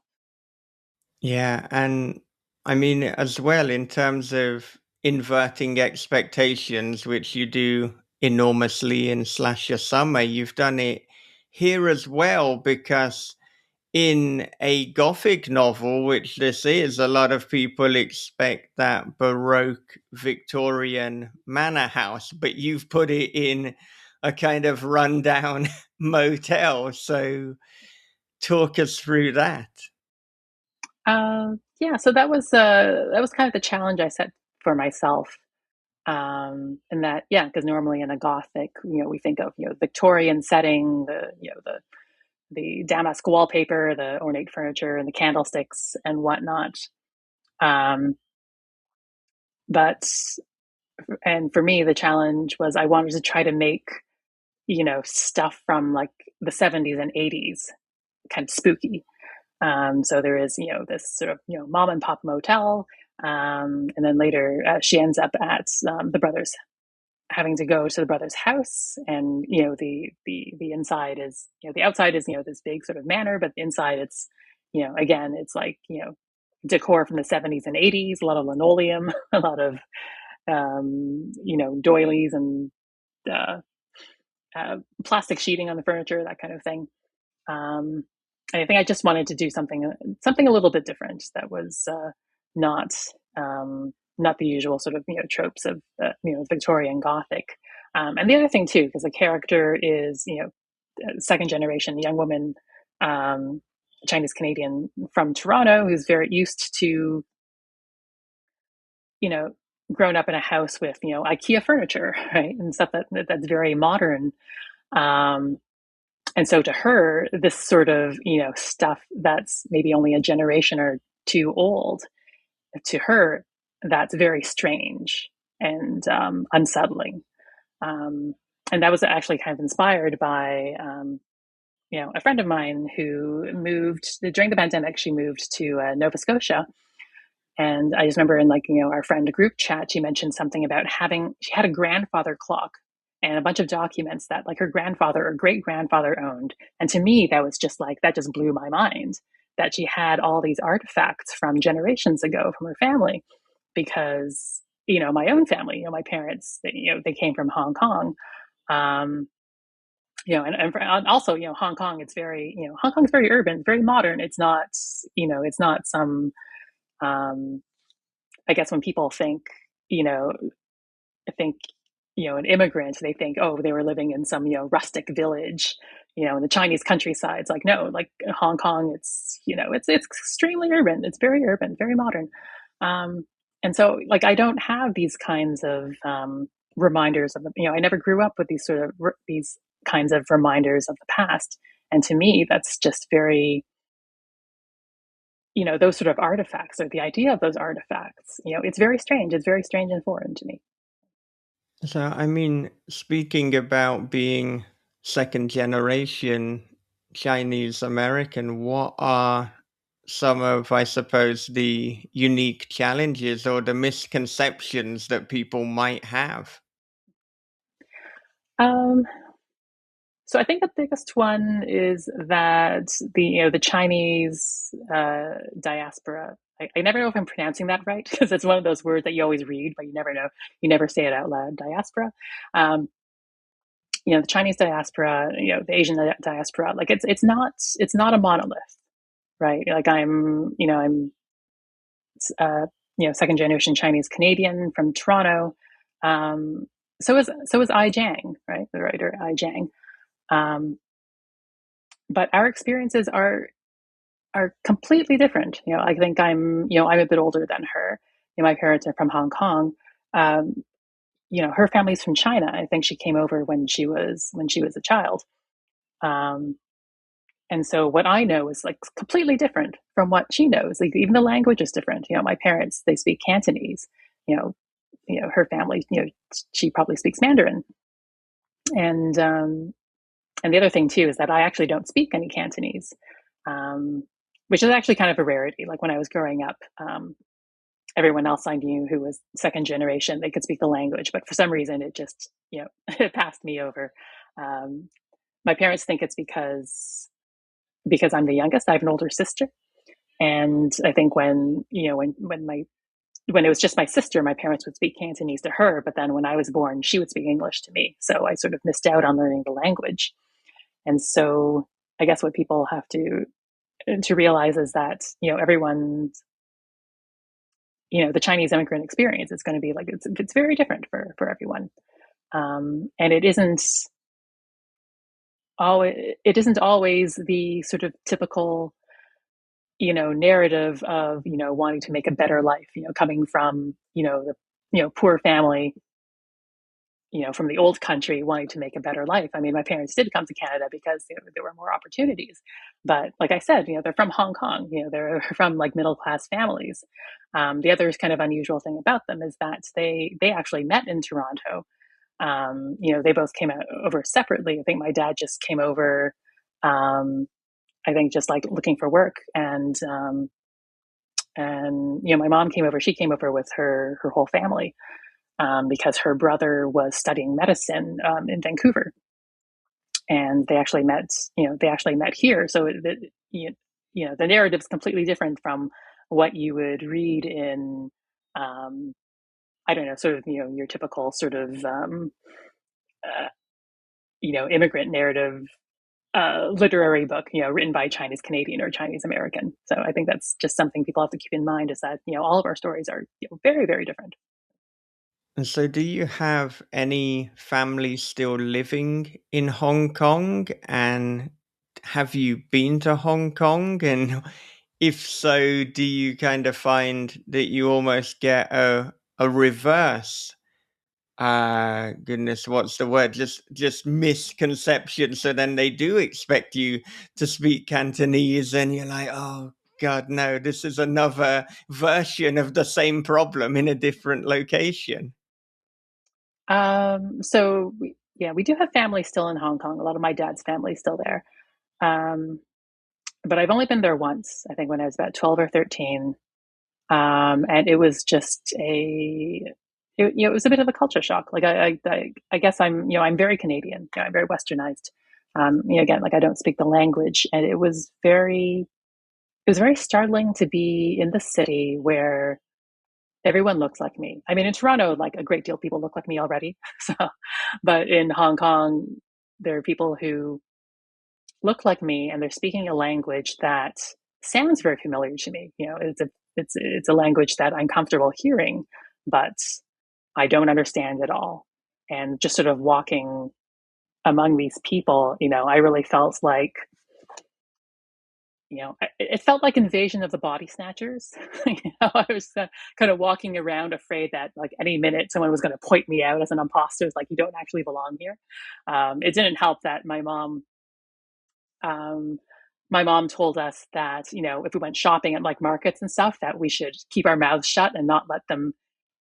Yeah, and I mean, as well, in terms of inverting expectations, which you do enormously in Slasher Summer, you've done it here as well because in a Gothic novel, which this is, a lot of people expect that Baroque Victorian manor house, but you've put it in a kind of rundown motel. So talk us through that. Yeah, so that was kind of the challenge I set for myself. And that, yeah, because normally in a Gothic, we think of Victorian setting, the damask wallpaper, the ornate furniture, and the candlesticks and whatnot. Um, but and for me, the challenge was I wanted to try to make stuff from like the 70s and 80s kind of spooky. So there is this sort of mom and pop motel, and then later she ends up at the brothers, having to go to the brother's house, and the inside is the outside is this big sort of manor, but the inside it's again it's like decor from the 70s and 80s, a lot of linoleum, a lot of doilies and uh, plastic sheeting on the furniture, that kind of thing. um, I think I just wanted to do something a little bit different that was not not the usual sort of tropes of Victorian Gothic. And the other thing too, because the character is second generation young woman, um, Chinese Canadian from Toronto, who's very used to you know grown up in a house with IKEA furniture, right, and stuff that's very modern. Um, And so to her, this sort of, stuff that's maybe only a generation or two old, to her, that's very strange and unsettling. Um, and that was actually kind of inspired by, a friend of mine who moved during the pandemic. She moved to Nova Scotia, and I just remember in like, our friend group chat, she mentioned something about she had a grandfather clock and a bunch of documents that like her grandfather or great grandfather owned. And to me, that was just like, that just blew my mind. that she had all these artifacts from generations ago from her family, because my own family, my parents, they came from Hong Kong. Um, and also, Hong Kong, it's very, Hong Kong's very urban, very modern. It's not some, um, I guess when people think, you know, I think, an immigrant, they think, oh, they were living in some, rustic village, in the Chinese countryside. It's like, no, like Hong Kong, it's extremely urban. It's very urban, very modern. Um, and so, like, I don't have these kinds of reminders of I never grew up with these kinds of reminders of the past. And to me, that's just very, those sort of artifacts, or the idea of those artifacts, it's very strange. It's very strange and foreign to me. So, I mean, speaking about being second generation Chinese American, what are some of, I suppose, the unique challenges or the misconceptions that people might have? Um, So I think the biggest one is that the Chinese diaspora. I never know if I'm pronouncing that right, because it's one of those words that you always read, but you never know. You never say it out loud. Diaspora. Um, the Chinese diaspora. The Asian diaspora. Like it's not a monolith, right? Like I'm uh, second generation Chinese Canadian from Toronto. Um, so is I Jiang, right? The writer I Jiang. Um, but our experiences are completely different. I think I'm a bit older than her. My parents are from Hong Kong. Um, her family's from China. I think she came over when she was a child. Um, and so what I know is like completely different from what she knows. Like even the language is different. My parents, they speak Cantonese. You know, her family. She probably speaks Mandarin. And the other thing too is that I actually don't speak any Cantonese, um, which is actually kind of a rarity. Like when I was growing up, everyone else I knew who was second generation, they could speak the language, but for some reason it just, it passed me over. Um, my parents think it's because I'm the youngest. I have an older sister, and I think when it was just my sister, my parents would speak Cantonese to her, but then when I was born, she would speak English to me. So I sort of missed out on learning the language. And so I guess what people have to realize is that everyone's the Chinese immigrant experience is going to be like it's very different for everyone, and it isn't always the sort of typical narrative of wanting to make a better life, coming from the poor family, from the old country, wanting to make a better life. I mean, my parents did come to Canada because there were more opportunities. But like I said, they're from Hong Kong, they're from like middle class families. The other kind of unusual thing about them is that they actually met in Toronto. They both came over separately. I think my dad just came over, I think just like looking for work. And my mom came over, she came over with her whole family, because her brother was studying medicine in Vancouver, and they actually met here. So the narrative is completely different from what you would read in, um, I don't know, sort of your typical sort of uh, immigrant narrative literary book, written by a Chinese Canadian or Chinese American. So I think that's just something people have to keep in mind, is that all of our stories are very, very different. And so, do you have any family still living in Hong Kong? And have you been to Hong Kong? And if so, do you kind of find that you almost get a reverse? Goodness, what's the word? Just misconception. So then they do expect you to speak Cantonese, and you're like, oh God, no, this is another version of the same problem in a different location. So we do have family still in Hong Kong. A lot of my dad's family is still there. Um, but I've only been there once, I think when I was about 12 or 13. And it was just it was a bit of a culture shock. Like I guess I'm very Canadian. I'm very westernized. Again, like I don't speak the language, and it was very it was very startling to be in the city where everyone looks like me. I mean, in Toronto, like a great deal of people look like me already. So, but in Hong Kong, there are people who look like me and they're speaking a language that sounds very familiar to me. You know, it's a language that I'm comfortable hearing, but I don't understand at all. And just sort of walking among these people, you know, I really felt like, you know, it felt like Invasion of the Body Snatchers. You know, I was kind of walking around afraid that like any minute someone was going to point me out as an imposter. It's like, you don't actually belong here. It didn't help that um, my mom told us that, you know, if we went shopping at like markets and stuff, that we should keep our mouths shut and not let them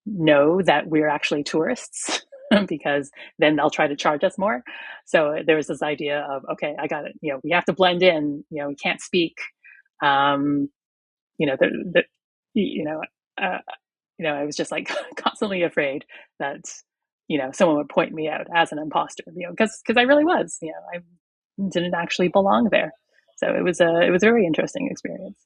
know that we're actually tourists because then they'll try to charge us more. So there was this idea of, okay, I got it. You know, we have to blend in, you know, we can't speak, um, you know, you know, uh, I was just like constantly afraid that, you know, someone would point me out as an imposter, you know, because I really was, you know, I didn't actually belong there. So it was a very interesting experience.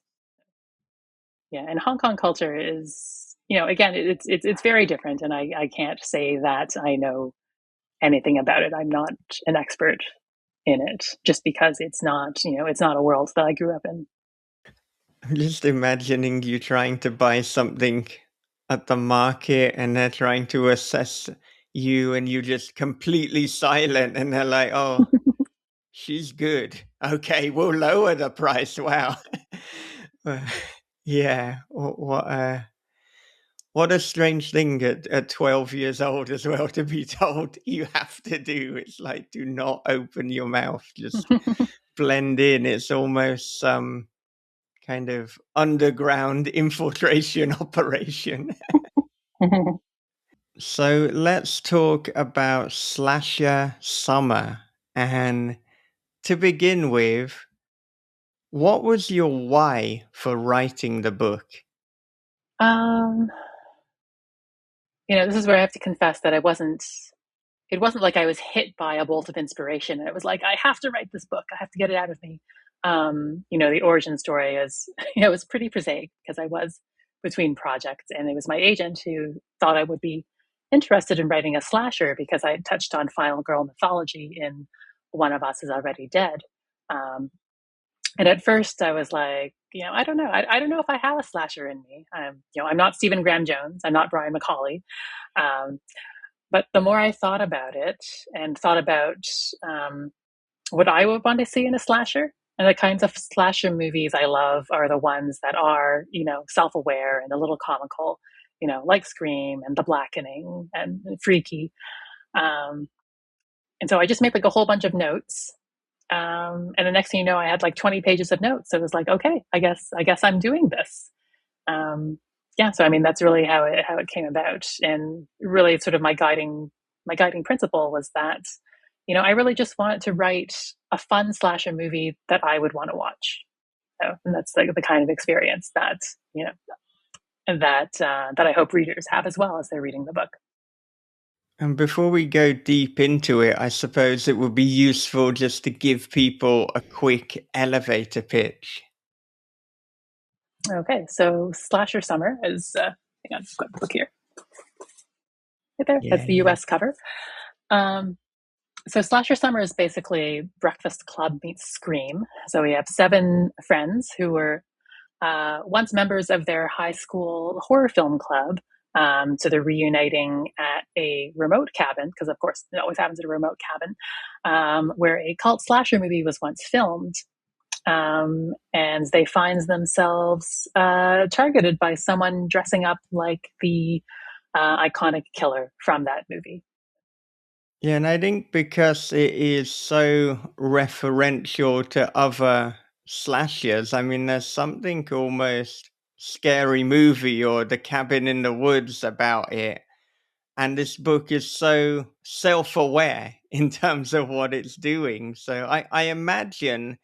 Yeah, and Hong Kong culture is, you know, again, it's very different, and I can't say that I know anything about it. I'm not an expert in it, just because it's not, you know, it's not a world that I grew up in. I'm just imagining you trying to buy something at the market and they're trying to assess you and you just completely silent and they're like, "Oh, she's good. Okay, we'll lower the price." Wow. Uh, yeah, what a strange thing at 12 years old as well to be told you have to do. It's like, do not open your mouth, just blend in. It's almost some kind of underground infiltration operation. So let's talk about slasher summer. And to begin with, what was your why for writing the book? um, you know, this is where I have to confess that I wasn't. It wasn't like I was hit by a bolt of inspiration, and it was like I have to write this book. I have to get it out of me. You know, the origin story is, you know, it was pretty prosaic because I was between projects, and it was my agent who thought I would be interested in writing a slasher because I had touched on final girl mythology in One of Us Is Already Dead. Um, and at first, I was like, you know, I don't know. I don't know if I have a slasher in me. You know, I'm not Stephen Graham Jones. I'm not Brian McCauley. Um, but the more I thought about it and thought about um, what I would want to see in a slasher, and the kinds of slasher movies I love are the ones that are, you know, self aware and a little comical, you know, like Scream and The Blackening and Freaky. Um, and so I just made like a whole bunch of notes. And the next thing you know, I had like 20 pages of notes. So it was like, okay, I guess I'm doing this. Um, yeah, so I mean, that's really how it came about, and really, sort of my guiding principle was that, you know, I really just wanted to write a fun slasher movie that I would want to watch. So, and that's the kind of experience that, you know, that I hope readers have as well as they're reading the book. And before we go deep into it, I suppose it would be useful just to give people a quick elevator pitch. Okay, so Slasher Summer is, hang on, I've got the book here, right there. That's Yeah, the yeah. U.S. cover. Um, so Slasher Summer is basically Breakfast Club meets Scream. So we have seven friends who were once members of their high school horror film club. So they're reuniting at a remote cabin, because of course it always happens at a remote cabin, where a cult slasher movie was once filmed. And they find themselves targeted by someone dressing up like the iconic killer from that movie. Yeah, and I think because it is so referential to other slashers, I mean, there's something almost scary movie or The Cabin in the Woods about it. And this book is so self-aware in terms of what it's doing. So I imagine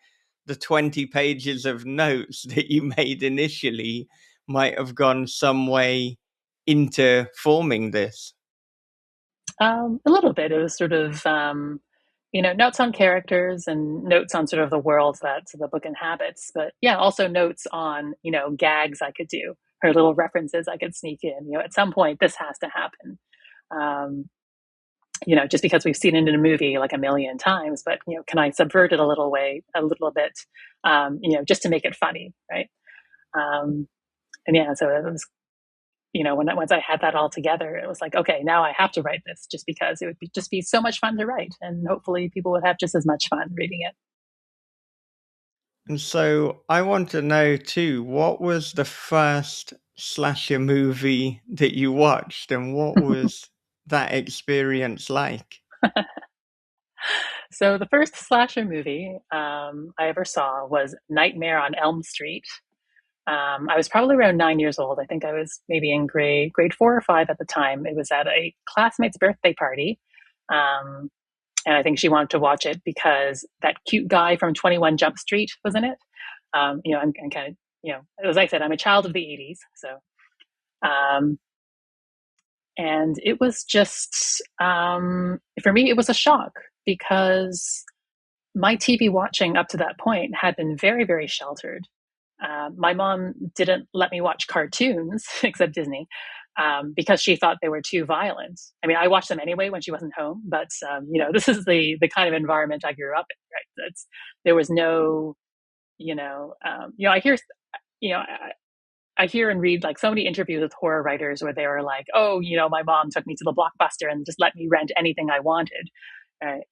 the 20 pages of notes that you made initially might have gone some way into forming this. A little bit. It was sort of notes on characters and notes on sort of the world that the book inhabits. But yeah, also notes on, gags I could do or little references I could sneak in. At some point, this has to happen. Um, just because we've seen it in a movie like a million times, but, can I subvert it a little bit, just to make it funny, right? Um, and yeah, so it was, once I had that all together, it was like, okay, now I have to write this just because it would just be so much fun to write. And hopefully people would have just as much fun reading it. And so I want to know too, what was the first slasher movie that you watched and what was that experience like? So the first slasher movie I ever saw was Nightmare on Elm Street. I was probably around 9 years old. I think I was maybe in grade 4 or 5 at the time. It was at a classmate's birthday party, um, and I think she wanted to watch it because that cute guy from 21 Jump Street was in it. I'm kind of, as I said, I'm a child of the 80s, so um, and it was just for me, it was a shock because my TV watching up to that point had been very, very sheltered. My mom didn't let me watch cartoons except Disney because she thought they were too violent. I mean, I watched them anyway when she wasn't home, but this is the kind of environment I grew up in. Right? There was no, I hear, you know, I hear and read like so many interviews with horror writers where they were like, "Oh, my mom took me to the Blockbuster and just let me rent anything I wanted." Right?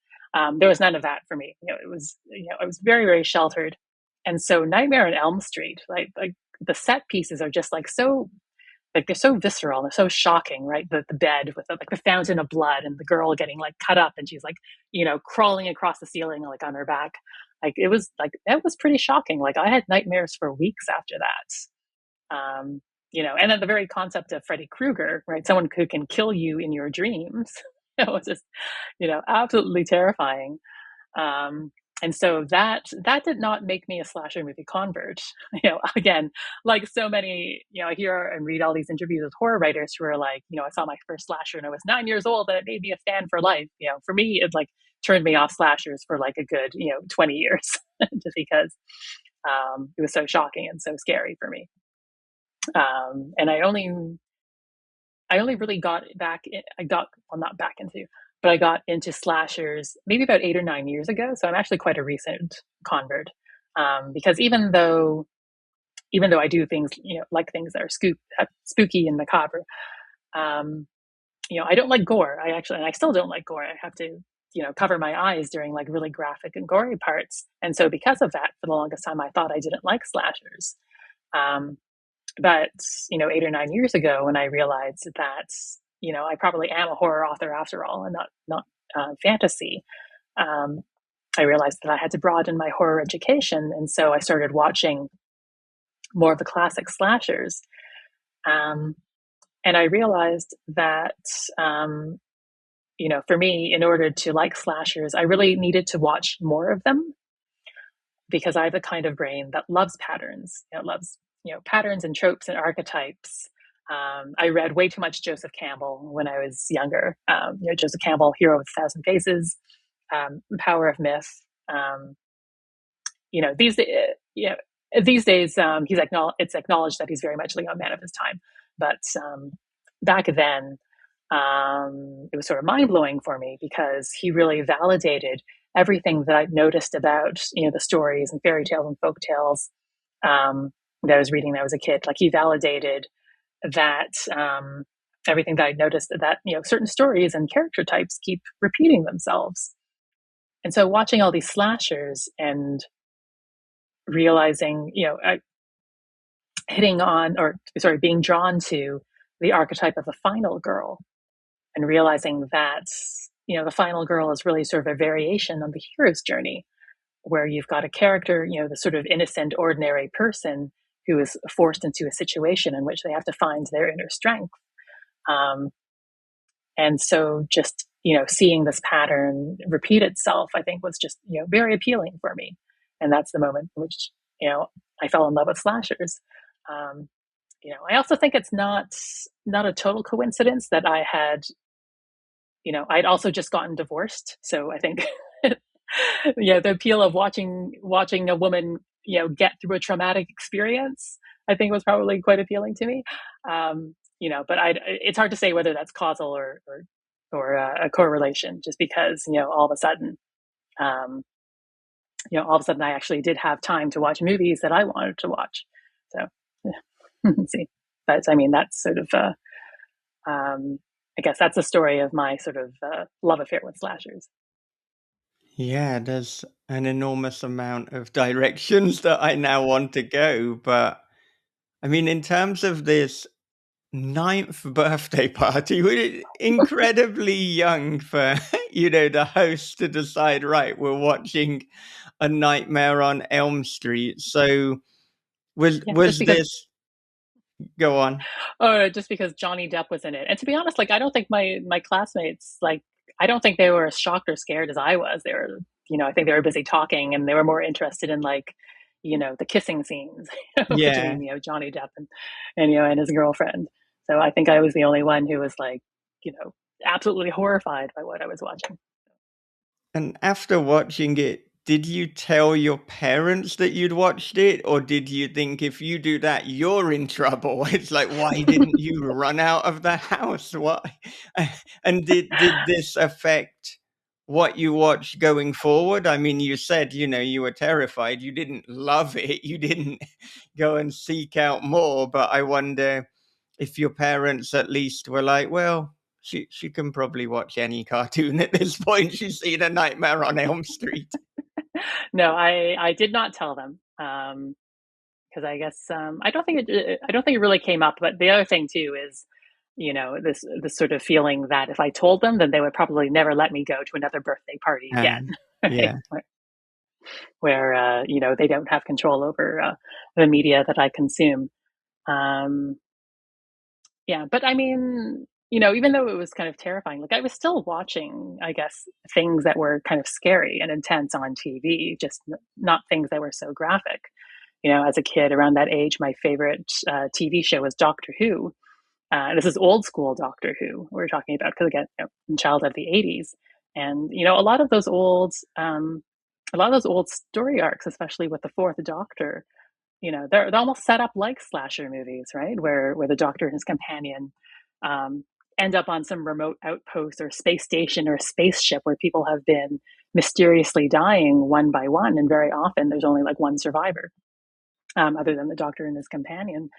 There was none of that for me. It was very, very sheltered. And so Nightmare on Elm Street, like the set pieces are just like so, like they're so visceral, they're so shocking, right? The bed with like the fountain of blood and the girl getting like cut up and she's like, crawling across the ceiling like on her back. It was pretty shocking. Like I had nightmares for weeks after that. And then the very concept of Freddy Krueger, right? Someone who can kill you in your dreams. It was just, absolutely terrifying. Um, and so that did not make me a slasher movie convert. Again, like so many, I hear and read all these interviews with horror writers who are like, I saw my first slasher when I was 9 years old, and it made me a fan for life. For me, it like turned me off slashers for like a good, 20 years, just because it was so shocking and so scary for me. And I only really got back. I got well, not back into, but I got into slashers maybe about 8 or 9 years ago. So I'm actually quite a recent convert. Because even though I do things, like things that are spooky and macabre, um, I don't like gore. And I still don't like gore. I have to, cover my eyes during like really graphic and gory parts. And so because of that, for the longest time, I thought I didn't like slashers. Um, but 8 or 9 years ago, when I realized that I probably am a horror author after all, and not fantasy, um, I realized that I had to broaden my horror education, and so I started watching more of the classic slashers. Um, and I realized that for me, in order to like slashers, I really needed to watch more of them because I have the kind of brain that loves patterns. It loves patterns and tropes and archetypes. I read way too much Joseph Campbell when I was younger. Joseph Campbell, Hero with a Thousand Faces, Power of Myth. Um, you know these you know these days it's acknowledged that he's very much like a man of his time, but back then it was sort of mind blowing for me because he really validated everything that I'd noticed about the stories and fairy tales and folk tales that I was reading when I was a kid. Like he validated that everything that I'd noticed that certain stories and character types keep repeating themselves. And so watching all these slashers and realizing, hitting on, or sorry, being drawn to the archetype of the final girl and realizing that the final girl is really sort of a variation on the hero's journey, where you've got a character, the sort of innocent ordinary person who is forced into a situation in which they have to find their inner strength. um, and so just seeing this pattern repeat itself, I think, was just very appealing for me. And that's the moment in which I fell in love with slashers. um, I also think it's not a total coincidence that I'd also just gotten divorced. So I think Yeah, the appeal of watching a woman, get through a traumatic experience, I think was probably quite appealing to me. But it's hard to say whether that's causal or a correlation, just because um, all of a sudden I actually did have time to watch movies that I wanted to watch. So, yeah. See, that's I mean that's sort of um, I guess that's a story of my sort of love affair with slashers. Yeah, there's an enormous amount of directions that I now want to go, but I mean, in terms of this ninth birthday party, we're incredibly young for, the host to decide, right, we're watching A Nightmare on Elm Street. So Yeah, just was because this go on? or just because Johnny Depp was in it. And to be honest, like I don't think my classmates like I don't think they were as shocked or scared as I was. They were, I think they were busy talking and they were more interested in like, the kissing scenes Yeah. between Johnny Depp and his girlfriend. So I think I was the only one who was like, you know, absolutely horrified by what I was watching. And after watching it, did you tell your parents that you'd watched it? Or did you think if you do that, you're in trouble? It's like, why didn't you run out of the house? Why? And did this affect what you watched going forward? I mean, you said, you were terrified. You didn't love it. You didn't go and seek out more. But I wonder if your parents at least were like, well, she can probably watch any cartoon at this point. She's seen A Nightmare on Elm Street. No, I did not tell them. Because I guess I don't think it really came up. But the other thing too is, this sort of feeling that if I told them, then they would probably never let me go to another birthday party again, And right? yeah. Where they don't have control over the media that I consume. Um, yeah, but I mean, even though it was kind of terrifying, like I was still watching, I guess, things that were kind of scary and intense on TV, just not things that were so graphic. As a kid around that age, my favorite TV show was Doctor Who. This is old school Doctor Who we're talking about because again, child of the '80s, and a lot of those old story arcs, especially with the Fourth Doctor, they're almost set up like slasher movies, right? Where the Doctor and his companion um, end up on some remote outpost or space station or spaceship where people have been mysteriously dying one by one, and very often there's only like one survivor, other than the Doctor and his companion.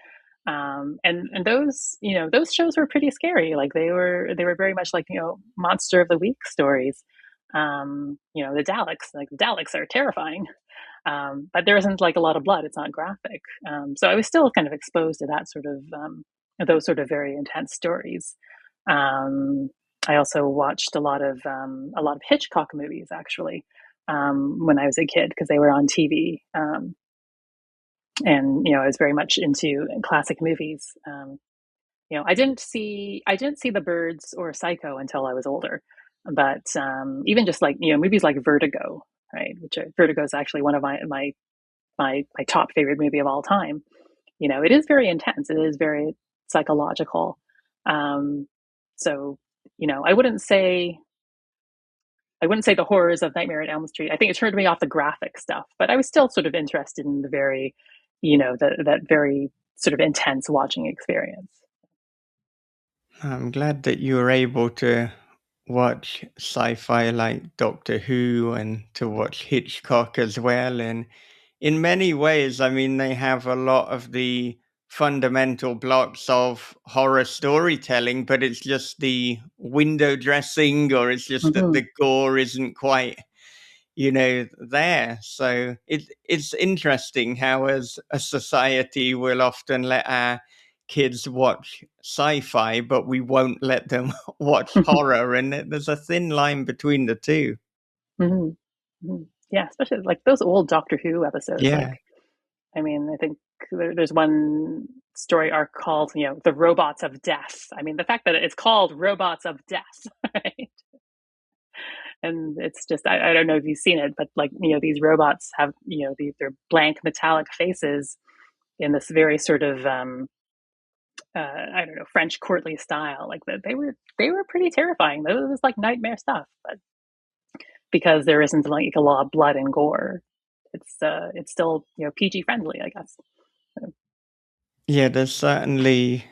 And those shows were pretty scary. Like they were very much like monster of the week stories. The Daleks, like the Daleks are terrifying, but there isn't like a lot of blood. It's not graphic. So I was still kind of exposed to that sort of those sort of very intense stories. Um, I also watched a lot of Hitchcock movies actually when I was a kid because they were on TV. And I was very much into classic movies. I didn't see The Birds or Psycho until I was older, but even just like movies like Vertigo, right? Vertigo is actually one of my top favorite movie of all time. It is very intense. It is very psychological. Um, so I wouldn't say the horrors of Nightmare on Elm Street. I think it turned me off the graphic stuff, but I was still sort of interested in the very, that very sort of intense watching experience. I'm glad that you were able to watch sci-fi like Doctor Who and to watch Hitchcock as well. And in many ways, I mean, they have a lot of the fundamental blocks of horror storytelling, but it's just the window dressing or it's just that Hmm. the gore isn't quite there. So it's interesting how as a society we'll often let our kids watch sci-fi, but we won't let them watch horror, and there's a thin line between the two. Hmm. Hmm. Yeah, especially like those old Doctor Who episodes. Like, Yeah. I mean, I think there's one story arc called, the Robots of Death. I mean, the fact that it's called Robots of Death, right? And it's just I don't know if you've seen it, but like these robots have their blank metallic faces in this very sort of I don't know, French courtly style. Like that they were pretty terrifying. It was like nightmare stuff. But because there isn't like a lot of blood and gore. It's still, PG friendly, I guess. So, Yeah, there's certainly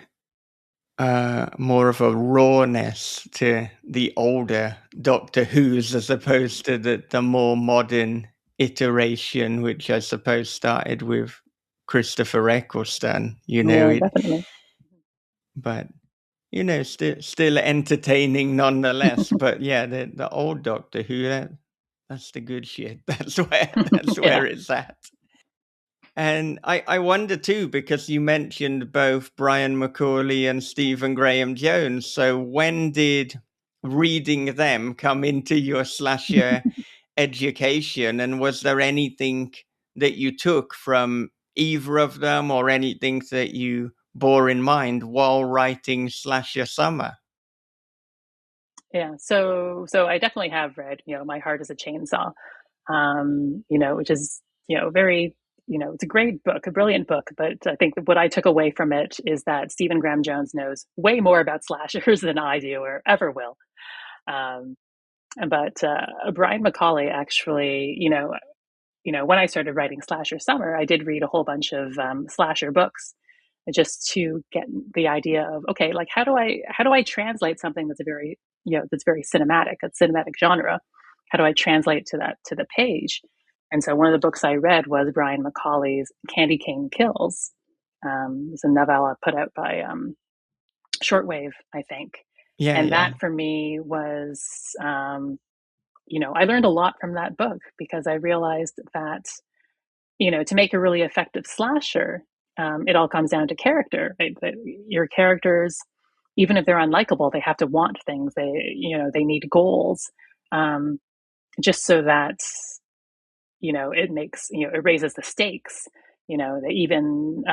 more of a rawness to the older Doctor Who's as opposed to the more modern iteration, which I suppose started with Christopher Eccleston. yeah, definitely. But still entertaining nonetheless. But yeah, the old Doctor Who, that's the good shit. That's Yeah. where it's at. And I wonder too, because you mentioned both Brian McCauley and Stephen Graham Jones. So when did reading them come into your slasher education? And was there anything that you took from either of them or anything that you bore in mind while writing Slasher Summer? Yeah. So I definitely have read, My Heart is a Chainsaw, which is, very, it's a great book, a brilliant book. But I think what I took away from it is that Stephen Graham Jones knows way more about slashers than I do or ever will. Um, but Brian McCauley actually, when I started writing Slasher Summer, I did read a whole bunch of slasher books just to get the idea of, okay, like how do I translate something that's a very that's very cinematic, a cinematic genre. How do I translate to the page? And so one of the books I read was Brian McCauley's Candy Cane Kills. It's a novella put out by Shortwave, I think. Yeah, And yeah. that for me was, I learned a lot from that book because I realized that, to make a really effective slasher, it all comes down to character. Right? That your characters, even if they're unlikable, they have to want things. They need goals, um, just so that it makes it raises the stakes. That even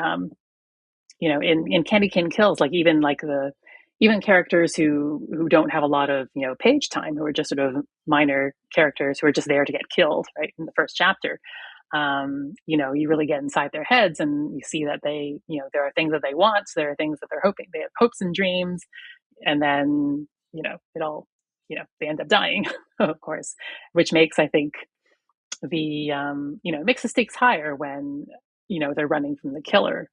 in Candy Cane Kills, like even characters who don't have a lot of page time, who are just sort of minor characters who are just there to get killed right in the first chapter. You really get inside their heads and you see that there are things that they want, there are things that they're hoping, they have hopes and dreams, and then it all they end up dying, of course, which makes I think it makes the stakes higher when they're running from the killer,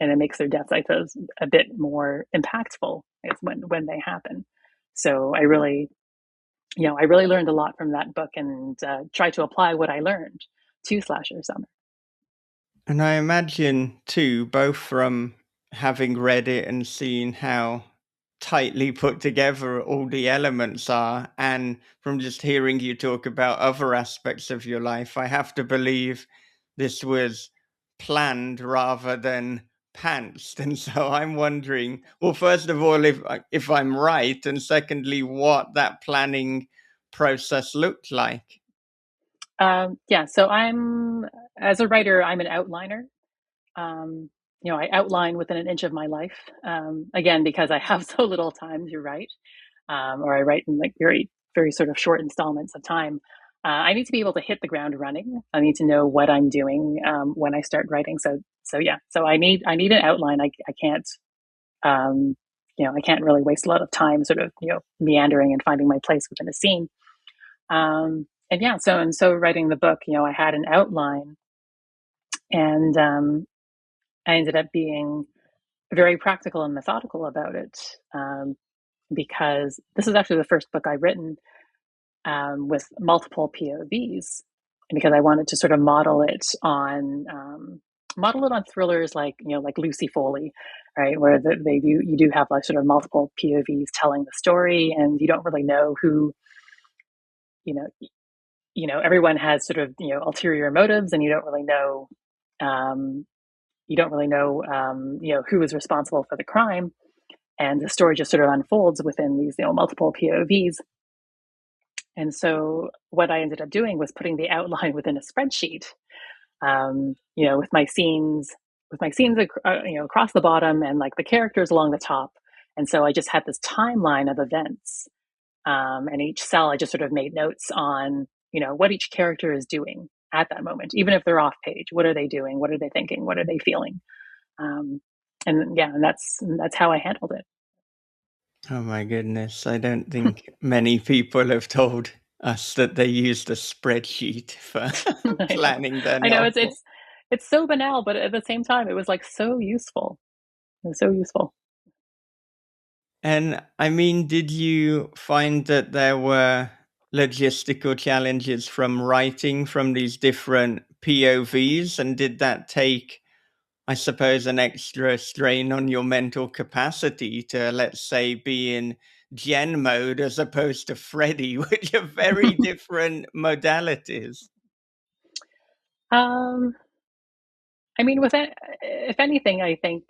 and it makes their deaths, I suppose, a bit more impactful when they happen. So I really learned a lot from that book and tried to apply what I learned to Slasher Summer. And I imagine too, both from having read it and seen how tightly put together all the elements are, and from just hearing you talk about other aspects of your life, I have to believe this was planned rather than pantsed. And so I'm wondering, well, first of all, if I'm right, and secondly, what that planning process looked like. Yeah, so as a writer, I'm an outliner. I outline within an inch of my life. Again, because I have so little time to write, or I write in like very, very sort of short installments of time. I need to be able to hit the ground running. I need to know what I'm doing when I start writing. So yeah. So I need an outline. I can't I can't really waste a lot of time sort of meandering and finding my place within a scene. And yeah, so writing the book, I had an outline, and I ended up being very practical and methodical about it, because this is actually the first book I've written with multiple POVs, because I wanted to sort of model it on thrillers like Lucy Foley, right, where you do have like sort of multiple POVs telling the story, and you don't really know who you know everyone has sort of ulterior motives, and um, who is responsible for the crime, and the story just sort of unfolds within these multiple POVs. And so what I ended up doing was putting the outline within a spreadsheet, with my scenes across the bottom, and like the characters along the top. And so I just had this timeline of events, and each cell I just sort of made notes on what each character is doing at that moment, even if they're off page. What are they doing? What are they thinking? What are they feeling? Um, and yeah, and that's how I handled it. Oh my goodness. I don't think many people have told Us that they used a spreadsheet for I know. planning their I know novel. it's so banal, but at the same time, it was, like, so useful. It was so useful. And I mean, did you find that there were logistical challenges from writing from these different POVs? And did that take, I suppose, an extra strain on your mental capacity to, let's say, be in Gen mode as opposed to Freddy, which are very different modalities? Um, I mean, with it if anything, I think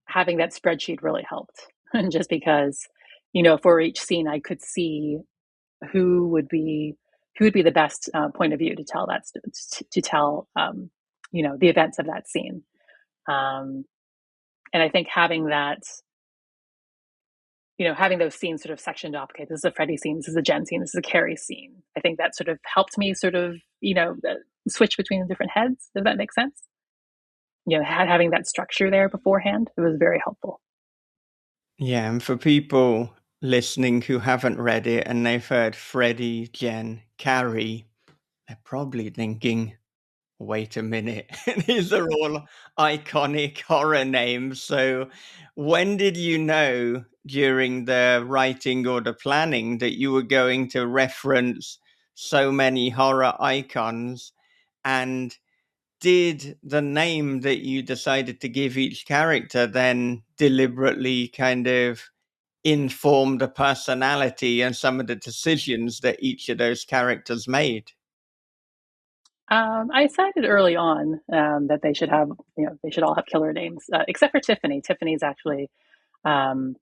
having that spreadsheet really helped, just because, for each scene, I could see who would be who would be the best, point of view to tell that st to tell, the events of that scene. Um, and I think having those scenes sort of sectioned off. Okay, this is a Freddy scene. This is a Jen scene. This is a Carrie scene. I think that sort of helped me sort of switch between the different heads. Does that make sense? Having that structure there beforehand, it was very helpful. Yeah, and for people listening who haven't read it and they've heard Freddy, Jen, Carrie, they're probably thinking, wait a minute, these are all iconic horror names. So, when did you know during the writing or the planning that you were going to reference so many horror icons? And did the name that you decided to give each character then deliberately kind of inform the personality and some of the decisions that each of those characters made? I decided early on that they should all have killer names, except for Tiffany. Tiffany's actually, um,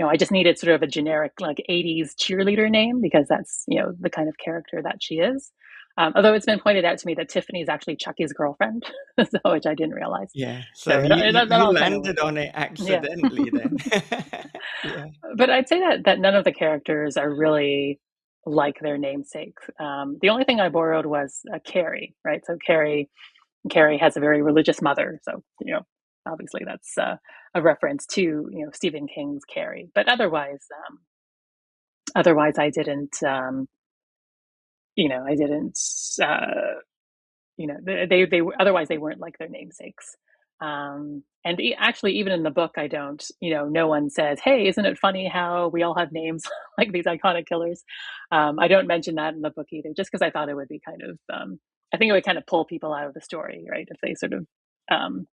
I just needed sort of a generic like '80s cheerleader name because that's the kind of character that she is. Although it's been pointed out to me that Tiffany is actually Chucky's girlfriend, so which I didn't realize. Yeah, So so you that all kind of landed worked out. on it Yeah, accidentally then. Yeah. but I'd say that none of the characters are really like their namesake. The only thing I borrowed was Carrie, right? So Carrie has a very religious mother, so obviously that's a reference to Stephen King's Carrie. But otherwise, I didn't. I didn't. Uh, they otherwise they weren't like their namesakes. And actually, even in the book, I don't. No one says, "Hey, isn't it funny how we all have names like these iconic killers?" I don't mention that in the book either, just because I thought it would be kind of. I think it would kind of pull people out of the story, right? If they sort of um,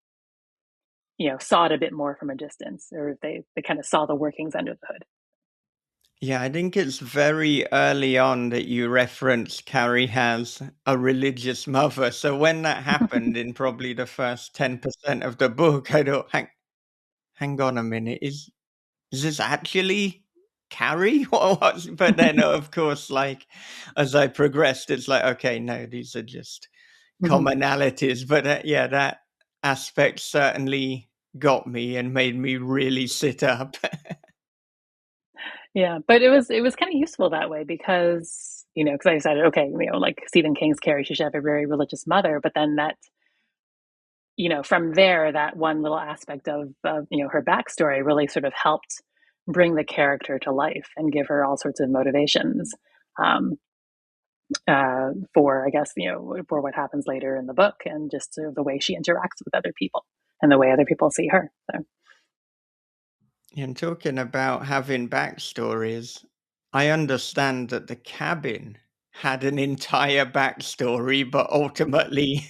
saw it a bit more from a distance, or if they kind of saw the workings under the hood. Yeah, I think it's very early on that you reference Carrie has a religious mother. So when that happened in probably the first 10% of the book, I thought, hang on a minute, is this actually Carrie? But then, of course, like as I progressed, it's like, okay, no, these are just commonalities. But yeah, that aspect certainly got me and made me really sit up. Yeah, but it was kind of useful that way because because I decided, okay, like Stephen King's Carrie, she should have a very religious mother, but then that from there, that one little aspect of her backstory really sort of helped bring the character to life and give her all sorts of motivations. Um, for I guess for what happens later in the book and just sort of the way she interacts with other people and the way other people see her. So, And talking about having backstories, I understand that the cabin had an entire backstory, but ultimately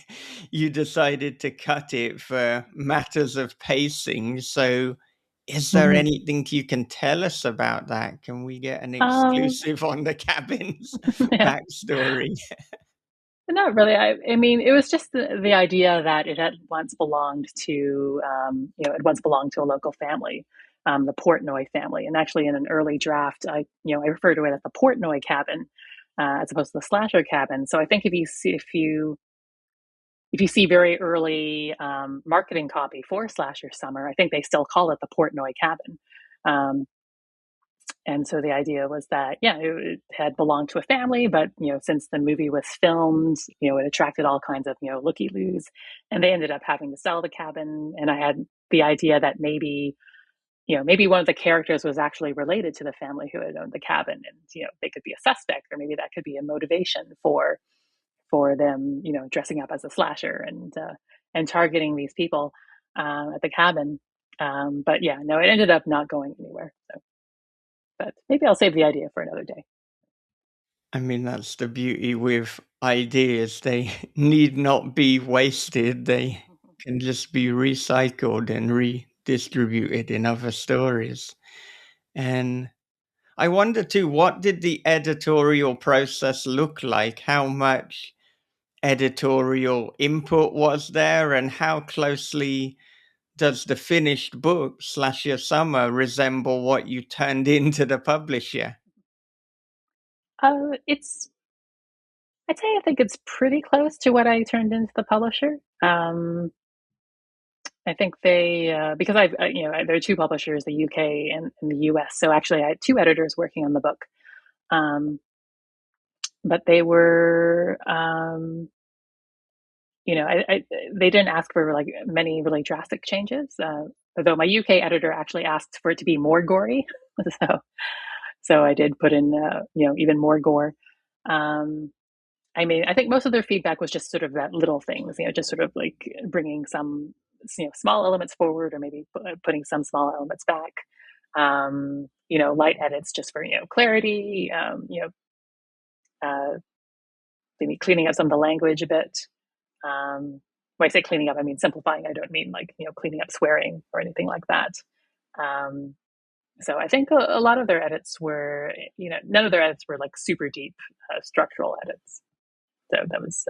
you decided to cut it for matters of pacing. So, is there mhm. anything you can tell us about that? Can we get an um, exclusive on the cabin's yeah. backstory? Not really. I mean, it was just the idea that it had once belonged to, it once belonged to a local family, the Portnoy family. And actually, in an early draft, I refer to it as the Portnoy cabin, as opposed to the slasher cabin. So I think if you see very early marketing copy for Slasher Summer, I think they still call it the Portnoy cabin. Um, and so the idea was that, yeah, it had belonged to a family, but since the movie was filmed, it attracted all kinds of looky loos, and they ended up having to sell the cabin. And I had the idea that maybe maybe one of the characters was actually related to the family who had owned the cabin, and they could be a suspect, or maybe that could be a motivation for them, dressing up as a slasher and targeting these people at the cabin. But yeah, no, it ended up not going anywhere. So, but maybe I'll save the idea for another day. I mean, that's the beauty with ideas. They need not be wasted. They can just be recycled and redistributed in other stories. And I wonder too, what did the editorial process look like? How much editorial input was there, and how closely does the finished book slash your summer resemble what you turned into the publisher? It's I'd say I think it's pretty close to what I turned into the publisher. I think they because I've there are two publishers, the UK and the US. So actually, I had two editors working on the book, um, but they were they didn't ask for like many really drastic changes. Although my UK editor actually asked for it to be more gory, so I did put in even more gore. Um, I mean, I think most of their feedback was just sort of that little things, just sort of like bringing some, small elements forward, or maybe putting some small elements back. Light edits just for clarity. Uh, Maybe cleaning up some of the language a bit. When I say cleaning up, I mean simplifying. I don't mean like cleaning up swearing or anything like that. Um, so I think a lot of their edits were, none of their edits were like super deep structural edits. So that was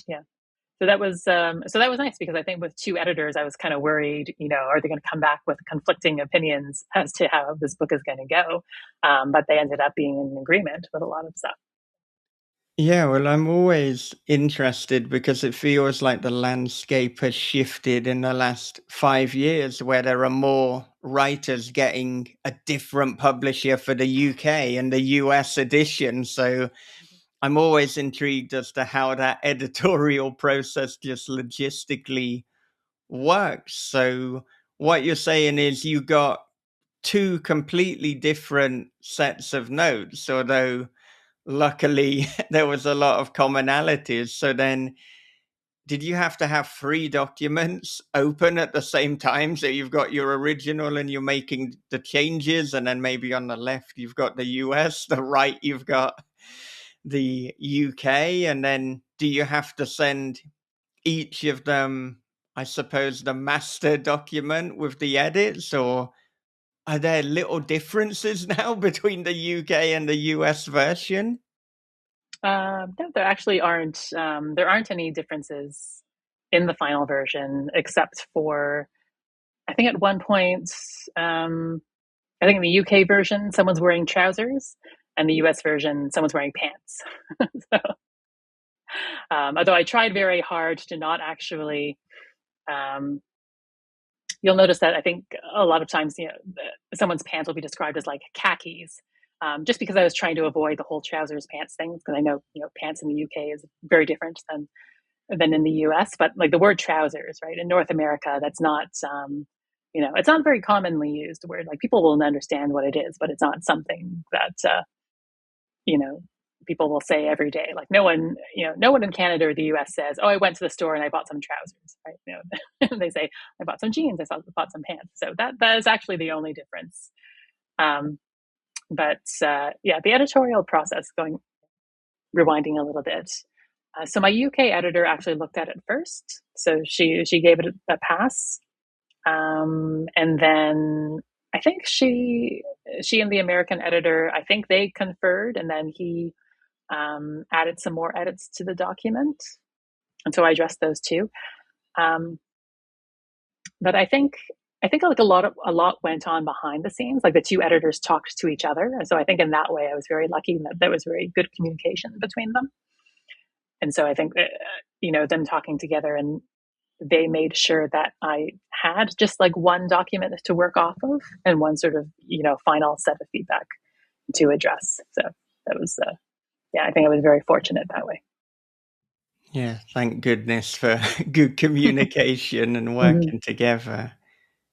yeah. So that was nice, because I think with two editors, I was kind of worried. Are they going to come back with conflicting opinions as to how this book is going to go? But they ended up being in agreement with a lot of stuff. Yeah, well, I'm always interested because it feels like the landscape has shifted in the last 5 years, where there are more writers getting a different publisher for the UK and the US edition. So I'm always intrigued as to how that editorial process just logistically works. So what you're saying is you got two completely different sets of notes, although luckily there was a lot of commonalities. So then did you have to have three documents open at the same time? So you've got your original and you're making the changes, and then maybe on the left you've got the US, the right you've got the UK, and then do you have to send each of them, I suppose, the master document with the edits, or are there little differences now between the UK and the US version? No, there actually aren't. There aren't any differences in the final version, except for I think at one point, I think in the UK version, someone's wearing trousers, and the US version, someone's wearing pants. So, although I tried very hard to not actually, um, you'll notice that I think a lot of times, someone's pants will be described as like khakis. Just because I was trying to avoid the whole trousers pants thing, because I know pants in the UK is very different than in the US. But like the word trousers, right, in North America, that's not it's not very commonly used word. Like people will understand what it is, but it's not something that you know people will say every day. Like no one in Canada or the US says, oh, I went to the store and I bought some trousers, right? They say I bought some jeans, I bought some pants. So that is actually the only difference. um, but yeah, the editorial process, going rewinding a little bit. So my UK editor actually looked at it first, so she gave it a pass, and then I think she and the American editor, I think they conferred, and then he added some more edits to the document, and so I addressed those too. Um, but I think like a lot went on behind the scenes. Like the two editors talked to each other, and so I think in that way I was very lucky that there was very good communication between them. And so I think that, them talking together, and they made sure that I had just like one document to work off of, and one sort of final set of feedback to address. So that was yeah, I think I was very fortunate that way. Yeah, thank goodness for good communication and Mhm. working together.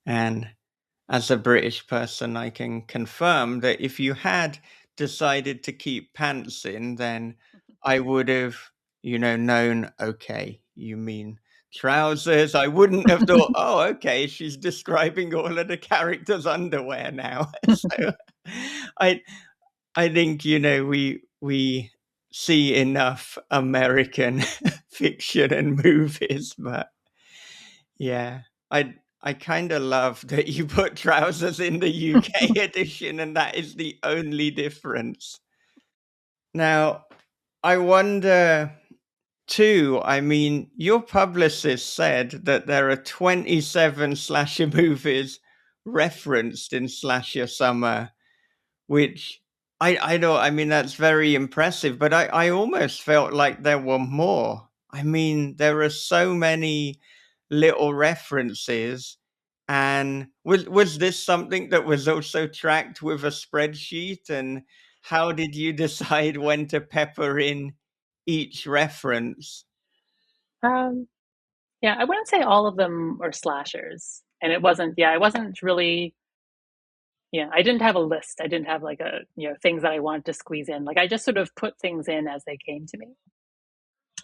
And as a British person, I can confirm that if you had decided to keep pants in, then I would have, known, okay, you mean trousers. I wouldn't have thought, oh, okay, she's describing all of the characters' underwear now. So I I think, we see enough American fiction and movies, but yeah, I kind of love that you put trousers in the UK edition, and that is the only difference. Now, I wonder too, I mean, your publicist said that there are 27 slasher movies referenced in Slasher Summer, which I don't, I mean, that's very impressive, but I almost felt like there were more. I mean, there are so many little references. And was this something that was also tracked with a spreadsheet? And how did you decide when to pepper in each reference? um, yeah, I wouldn't say all of them are slashers, and it wasn't. Yeah, I wasn't really. Yeah, I didn't have a list. I didn't have like a things that I wanted to squeeze in. Like I just sort of put things in as they came to me.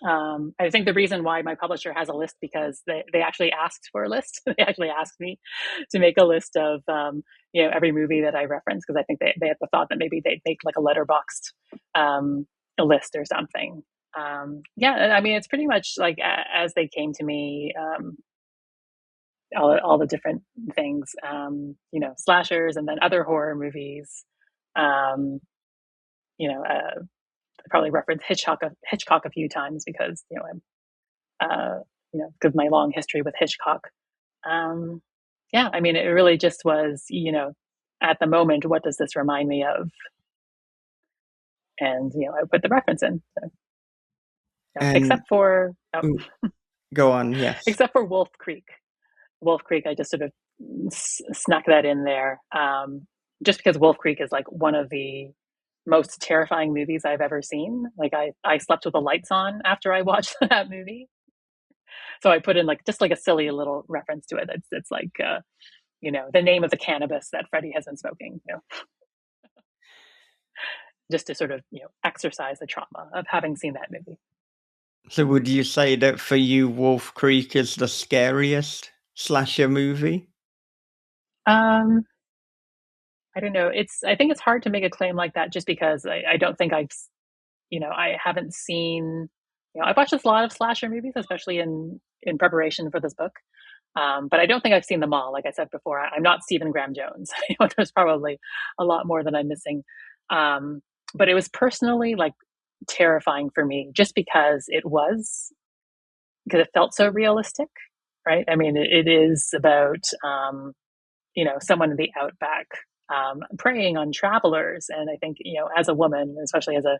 I think the reason why my publisher has a list because they actually asked for a list. They actually asked me to make a list of every movie that I reference because I think they had the thought that maybe they'd make like a letterboxed um, a list or something. Yeah, I mean it's pretty much like as they came to me. All the different things, slashers and then other horror movies. Um, I probably referenced Hitchcock a few times because I'm because of my long history with Hitchcock. Um, yeah, I mean, it really just was, at the moment, what does this remind me of? And I put the reference in. So, yeah, And ooh, go on, yes. except for Wolf Creek. Wolf Creek, I just sort of snuck that in there, just because Wolf Creek is like one of the most terrifying movies I've ever seen. Like I slept with the lights on after I watched that movie. So I put in like just like a silly little reference to it. It's like the name of the cannabis that Freddie has been smoking. Just to sort of exercise the trauma of having seen that movie. So would you say that for you, Wolf Creek is the scariest slasher movie? Um, I don't know. I think it's hard to make a claim like that just because I don't think I haven't seen. I've watched a lot of slasher movies, especially in preparation for this book. But I don't think I've seen them all. Like I said before, I'm not Stephen Graham Jones. There's probably a lot more that I'm missing. Um, but it was personally like terrifying for me just because it felt so realistic, right? I mean, it is about someone in the outback preying on travelers, and I think as a woman, especially as a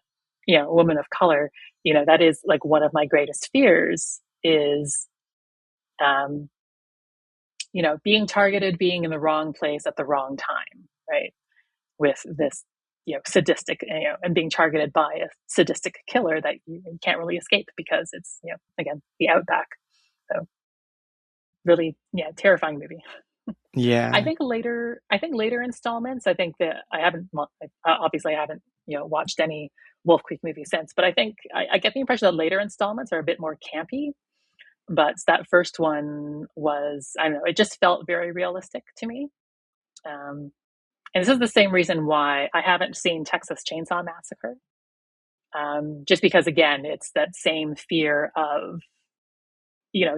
woman of color, that is like one of my greatest fears is um, being targeted, being in the wrong place at the wrong time, right? With this, sadistic, and being targeted by a sadistic killer that you can't really escape because it's, again, the outback. So really, yeah, terrifying movie. Yeah. I think later installments, I think that I haven't, well, obviously I haven't, watched any Wolf Creek movies since, but I think I get the impression that later installments are a bit more campy. But that first one was, I don't know, it just felt very realistic to me. Um, and this is the same reason why I haven't seen Texas Chainsaw Massacre. Just because, again, it's that same fear of,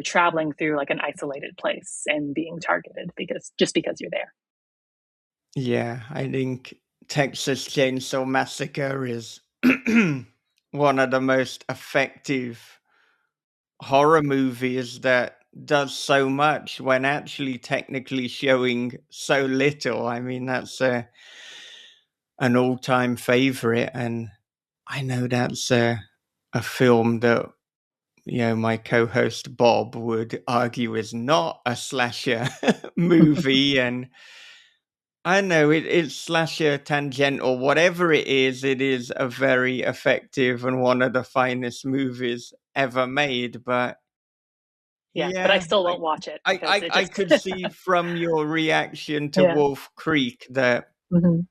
traveling through like an isolated place and being targeted because you're there. Yeah, I think Texas Chainsaw Massacre is one of the most effective horror movies that does so much when actually technically showing so little. I mean, that's an all-time favorite, and I know that's a film that my co-host Bob would argue is not a slasher movie, and I know it's slasher tangential, whatever it is a very effective and one of the finest movies ever made. But Yeah, but I Yeah, still won't watch it I because I it I just could see from your reaction to yeah. Wolf Creek that Mhm.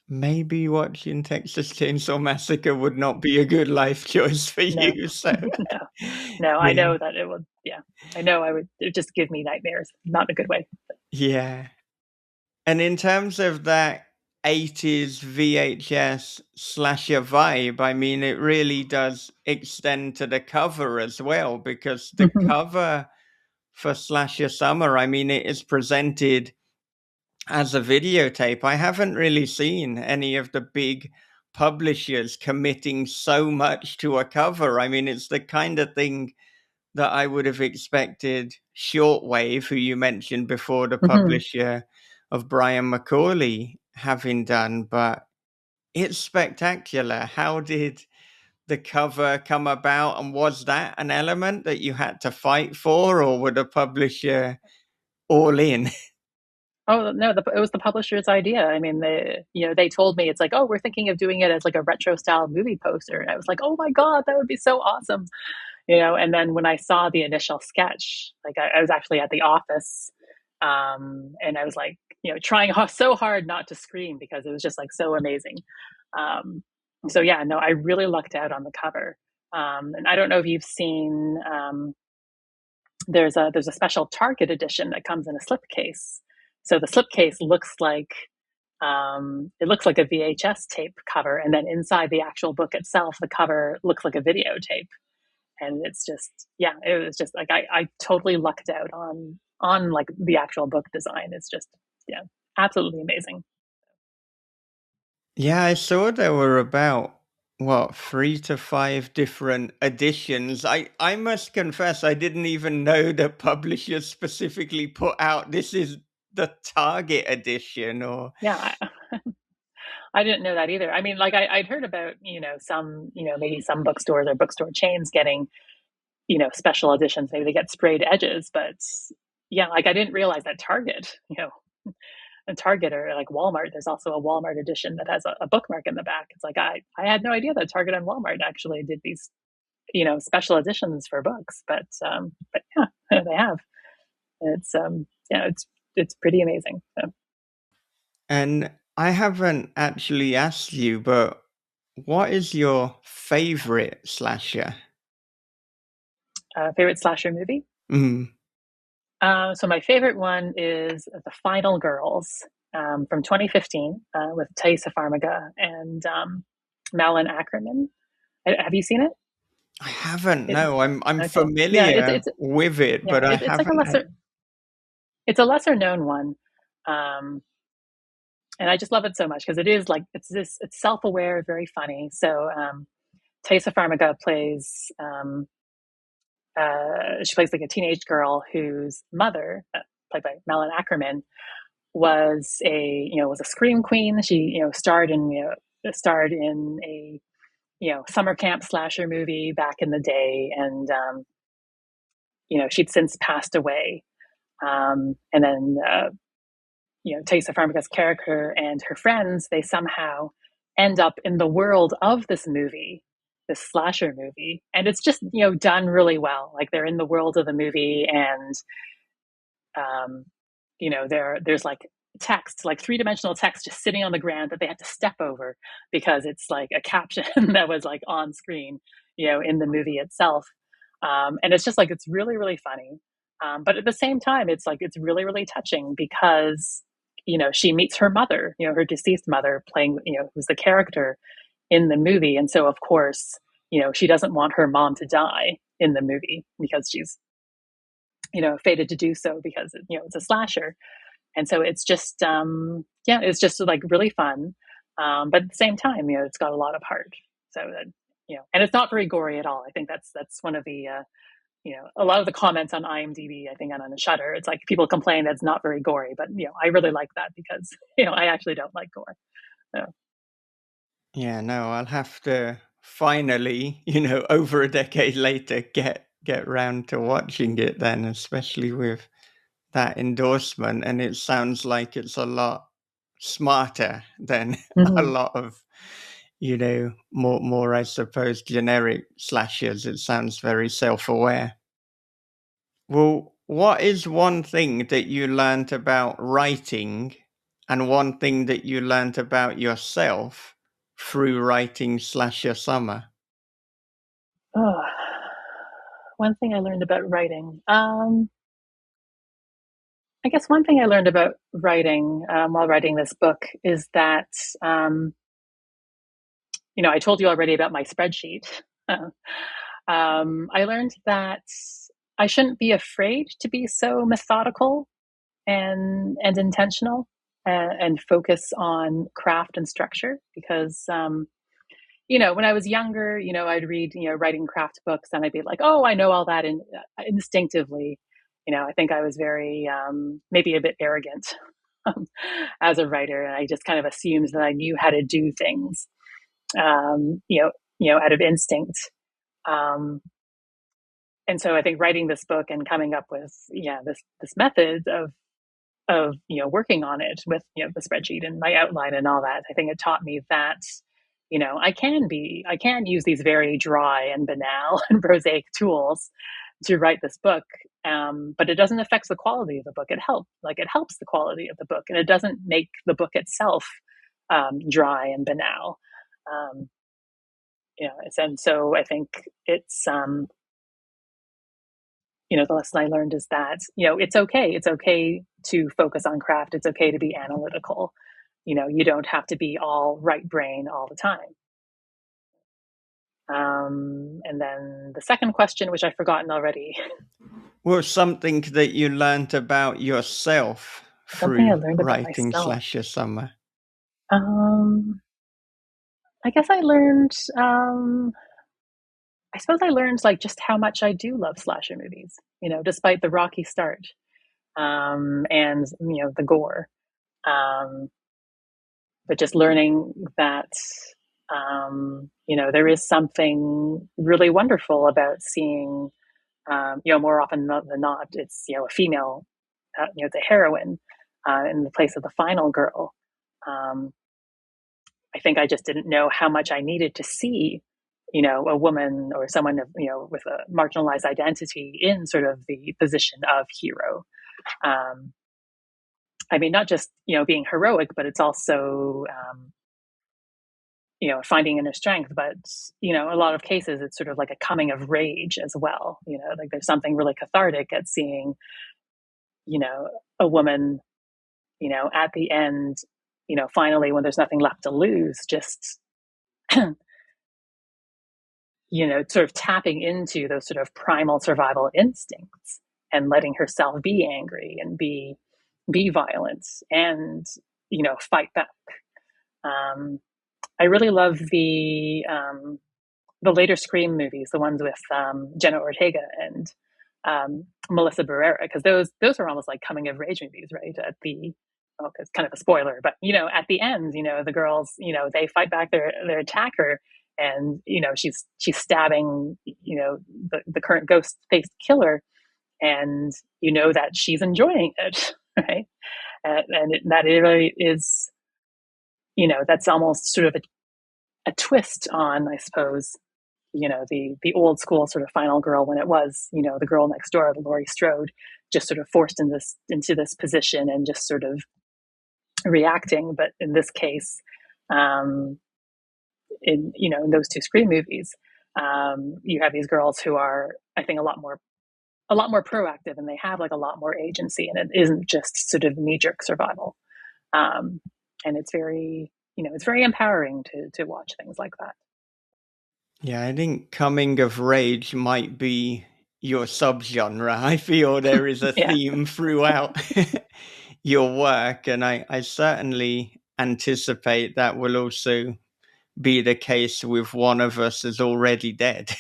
maybe watching Texas Chainsaw Massacre would not be a good life choice for No. you, so No. No, I yeah. know that it would yeah. I know I would it would just give me nightmares, not in a good way. Yeah. And in terms of that 80s VHS slasher vibe, I mean, it really does extend to the cover as well, because the cover for Slasher Summer, I mean, it is presented as a videotape. I haven't really seen any of the big publishers committing so much to a cover. I mean, it's the kind of thing that I would have expected Shortwave, who you mentioned before, the Mhm. publisher of Brian McCauley, having done, but it's spectacular. How did the cover come about, and was that an element that you had to fight for, or were the publisher all in? Oh, no, it was the publisher's idea. I mean, they told me it's like, "Oh, we're thinking of doing it as like a retro style movie poster." And I was like, "Oh my God, that would be so awesome." And then when I saw the initial sketch, like I was actually at the office, and I was like, trying so hard not to scream because it was just like so amazing. Um, so yeah, no, I really lucked out on the cover. And I don't know if you've seen, there's a special Target edition that comes in a slipcase. So the slipcase looks like it looks like a VHS tape cover, and then inside the actual book itself, the cover looks like a videotape. And it's just, yeah, it was just like I totally lucked out on like the actual book design. It's just, yeah, absolutely amazing. Yeah, I saw there were about what 3 to 5 different editions. I must confess I didn't even know that publishers specifically put out this is the Target edition, or Yeah, I didn't know that either. I mean, like I'd heard about some maybe some bookstores or bookstore chains getting special editions. Maybe they get sprayed edges, but yeah, like I didn't realize that Target, and Target or like Walmart, there's also a Walmart edition that has a bookmark in the back. It's like I had no idea that Target and Walmart actually did these special editions for books, but yeah, they have. Yeah, it's pretty amazing. So, and I haven't actually asked you, but what is your favorite slasher? favorite slasher movie. Mm, So my favorite one is The Final Girls from 2015 with Taissa Farmiga and Malin Ackerman. Have you seen it? I haven't. it No, I'm okay. Yeah, familiar with it, yeah, but I it's like a haven't. it's a lesser known one. Um, and I just love it so much because it is like it's self aware, very funny. So Taissa Farmiga plays she plays like a teenage girl whose mother, played by Malin Ackerman, was a scream queen. She starred in a summer camp slasher movie back in the day, and she'd since passed away. And then Taissa Farmiga's character and her friends, they somehow end up in the world of this movie, this slasher movie, and it's just done really well. Like they're in the world of the movie, and um, there's like text, like three-dimensional text, just sitting on the ground that they had to step over because it's like a caption that was like on screen, in the movie itself. And it's just like it's really really funny, but at the same time, it's like it's really really touching because she meets her mother, her deceased mother, playing who's the character in the movie, and so of course she doesn't want her mom to die in the movie because she's fated to do so because it's a slasher. And so it's just yeah, it's just like really fun, but at the same time it's got a lot of heart. So that and it's not very gory at all. I think that's one of the a lot of the comments on IMDb, I think, and on the Shutter, it's like people complain that it's not very gory, but I really like that because I actually don't like gore. So Yeah, no, I'll have to finally, over a decade later, get round to watching it then, especially with that endorsement. And it sounds like it's a lot smarter than a mhm. lot of, more I suppose, generic slashers. It sounds very self-aware. Well, what is one thing that you learned about writing and one thing that you learned about yourself through writing Slasher Summer? Oh, one thing I learned about writing. I guess one thing I learned about writing while writing this book is that, um, I told you already about my spreadsheet. I learned that I shouldn't be afraid to be so methodical and intentional, and focus on craft and structure because when I was younger, I'd read, writing craft books and I'd be like, oh, I know all that instinctively. I think I was very, maybe a bit arrogant as a writer. And I just kind of assumed that I knew how to do things, um, you know, out of instinct. Um, and so I think writing this book and coming up with, this method of working on it with the spreadsheet and my outline and all that, I think it taught me that I can use these very dry and banal and prosaic tools to write this book, but it doesn't affect the quality of the book. It helps the quality of the book, and it doesn't make the book itself dry and banal. um, and so I think it's the lesson I learned is that, it's okay. It's okay to focus on craft. It's okay to be analytical. You don't have to be all right brain all the time. And then the second question, which I've forgotten already, Well, something that you learned about yourself something I through learned about writing myself. Slasher Summer. Um, I guess I suppose I learned like just how much I do love slasher movies, despite the rocky start, and, the gore. Um, but just learning that, there is something really wonderful about seeing, more often than not, it's, a female, the heroine, in the place of the final girl. Um, I think I just didn't know how much I needed to see, a woman or someone, with a marginalized identity in sort of the position of hero. Um, I mean, not just, being heroic, but it's also, finding inner strength. But, a lot of cases, it's sort of like a coming of rage as well. Like there's something really cathartic at seeing, a woman, at the end, finally, when there's nothing left to lose, just, sort of tapping into those sort of primal survival instincts and letting herself be angry and be violent and, fight back. Um, I really love the later Scream movies, the ones with Jenna Ortega and Melissa Barrera, because those are almost like coming of age movies, right? It's kind of a spoiler, but at the end, the girls, they fight back their attacker, and she's stabbing, the current ghost faced killer, and that she's enjoying it, right? That it really is, that's almost sort of a twist on, I suppose, the old school sort of final girl, when it was, the girl next door, the Laurie Strode, just sort of forced into this position and just sort of reacting. But in this case, um, in those two Scream movies, you have these girls who are, I think, a lot more proactive, and they have like a lot more agency, and it isn't just sort of knee jerk survival. Um, and it's very empowering to watch things like that. Yeah, I think coming of rage might be your subgenre. I feel there is a Yeah. theme throughout your work, and I certainly anticipate that will also be the case with One of Us is Already Dead.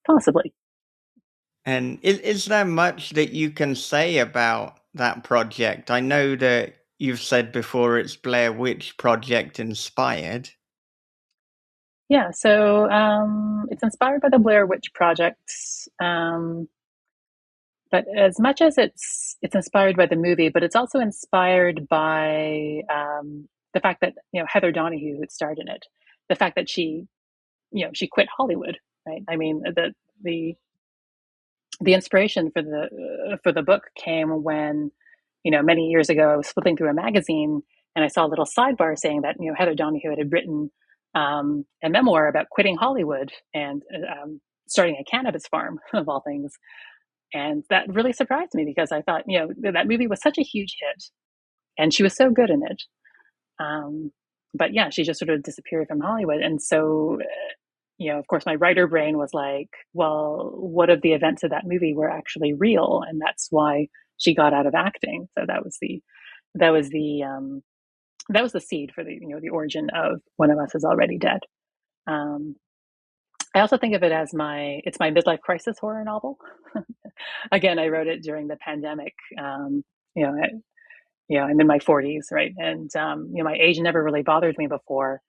Possibly. And is there much that you can say about that project? I know that you've said before it's Blair Witch Project inspired. Yeah, so it's inspired by the Blair Witch Project, but as much as it's inspired by the movie, but it's also inspired by the fact that Heather Donahue, who starred in it, the fact that she quit Hollywood, right? I mean, the the inspiration for the book came when, many years ago I was flipping through a magazine and I saw a little sidebar saying that Heather Donahue had written a memoir about quitting Hollywood and starting a cannabis farm of all things, and that really surprised me because I thought that movie was such a huge hit and she was so good in it. Um, but yeah, she just sort of disappeared from Hollywood, and so of course, my writer brain was like, well, what if the events of that movie were actually real, and that's why she got out of acting? So that was the that was the seed for the origin of One of Us Is Already Dead. Um, I also think of it as it's my midlife crisis horror novel. Again, I wrote it during the pandemic. You know, I, I'm in my 40s, right, and my age never really bothered me before,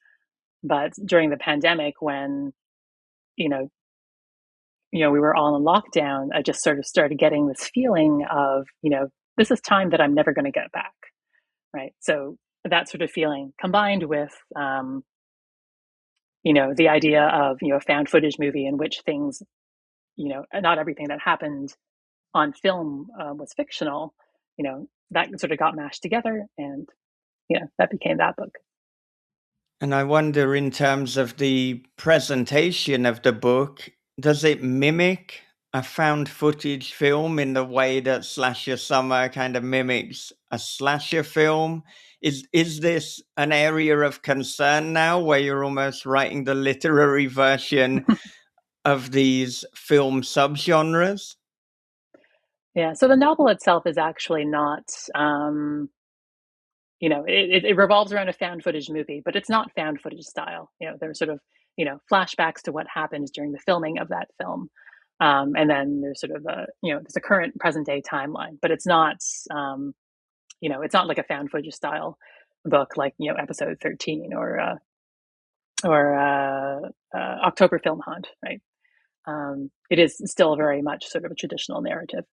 but during the pandemic, when you know we were all in lockdown, I just sort of started getting this feeling of, this is time that I'm never going to get back, right? So that sort of feeling combined with, the idea of, a found footage movie in which things, not everything that happened on film was fictional, that sort of got mashed together, and, that became that book. And I wonder, in terms of the presentation of the book, does it mimic a found footage film in the way that Slasher Summer kind of mimics a slasher film? Is this an area of concern now where you're almost writing the literary version of these film subgenres? Yeah. So the novel itself is actually not, it revolves around a found footage movie, but it's not found footage style. There's sort of, flashbacks to what happens during the filming of that film. And then there's sort of there's a current present day timeline, but um, it's not like a found footage style book like, episode 13 or October Film Hunt, right? It is still very much sort of a traditional narrative.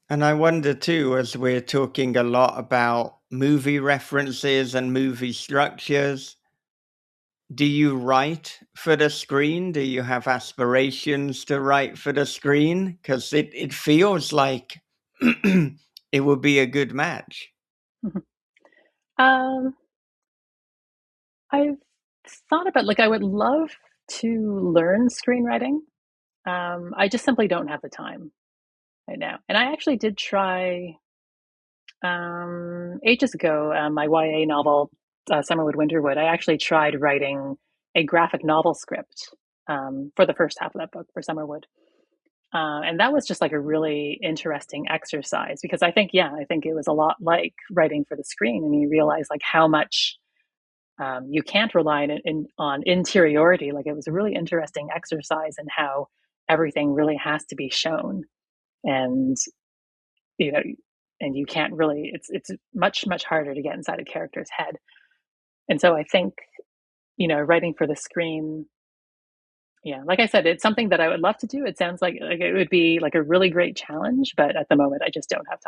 And I wonder too, as we're talking a lot about movie references and movie structures, do you write for the screen? Do you have aspirations to write for the screen? Because it feels like it would be a good match. um, I've thought about, like, I would love to learn screenwriting. I just simply don't have the time right now. And I actually did try ages ago, my YA novel, Summerwood Winterwood. I actually tried writing a graphic novel script for the first half of that book for Summerwood. And that was just like a really interesting exercise because I think it was a lot like writing for the screen, and you realize like how much you can't rely on interiority. Like, it was a really interesting exercise in how everything really has to be shown, and you know, and you can't really. It's much harder to get inside a character's head. And so I think writing for the screen. Yeah, like I said, it's something that I would love to do. It sounds like it would be like a really great challenge, but at the moment, I just don't have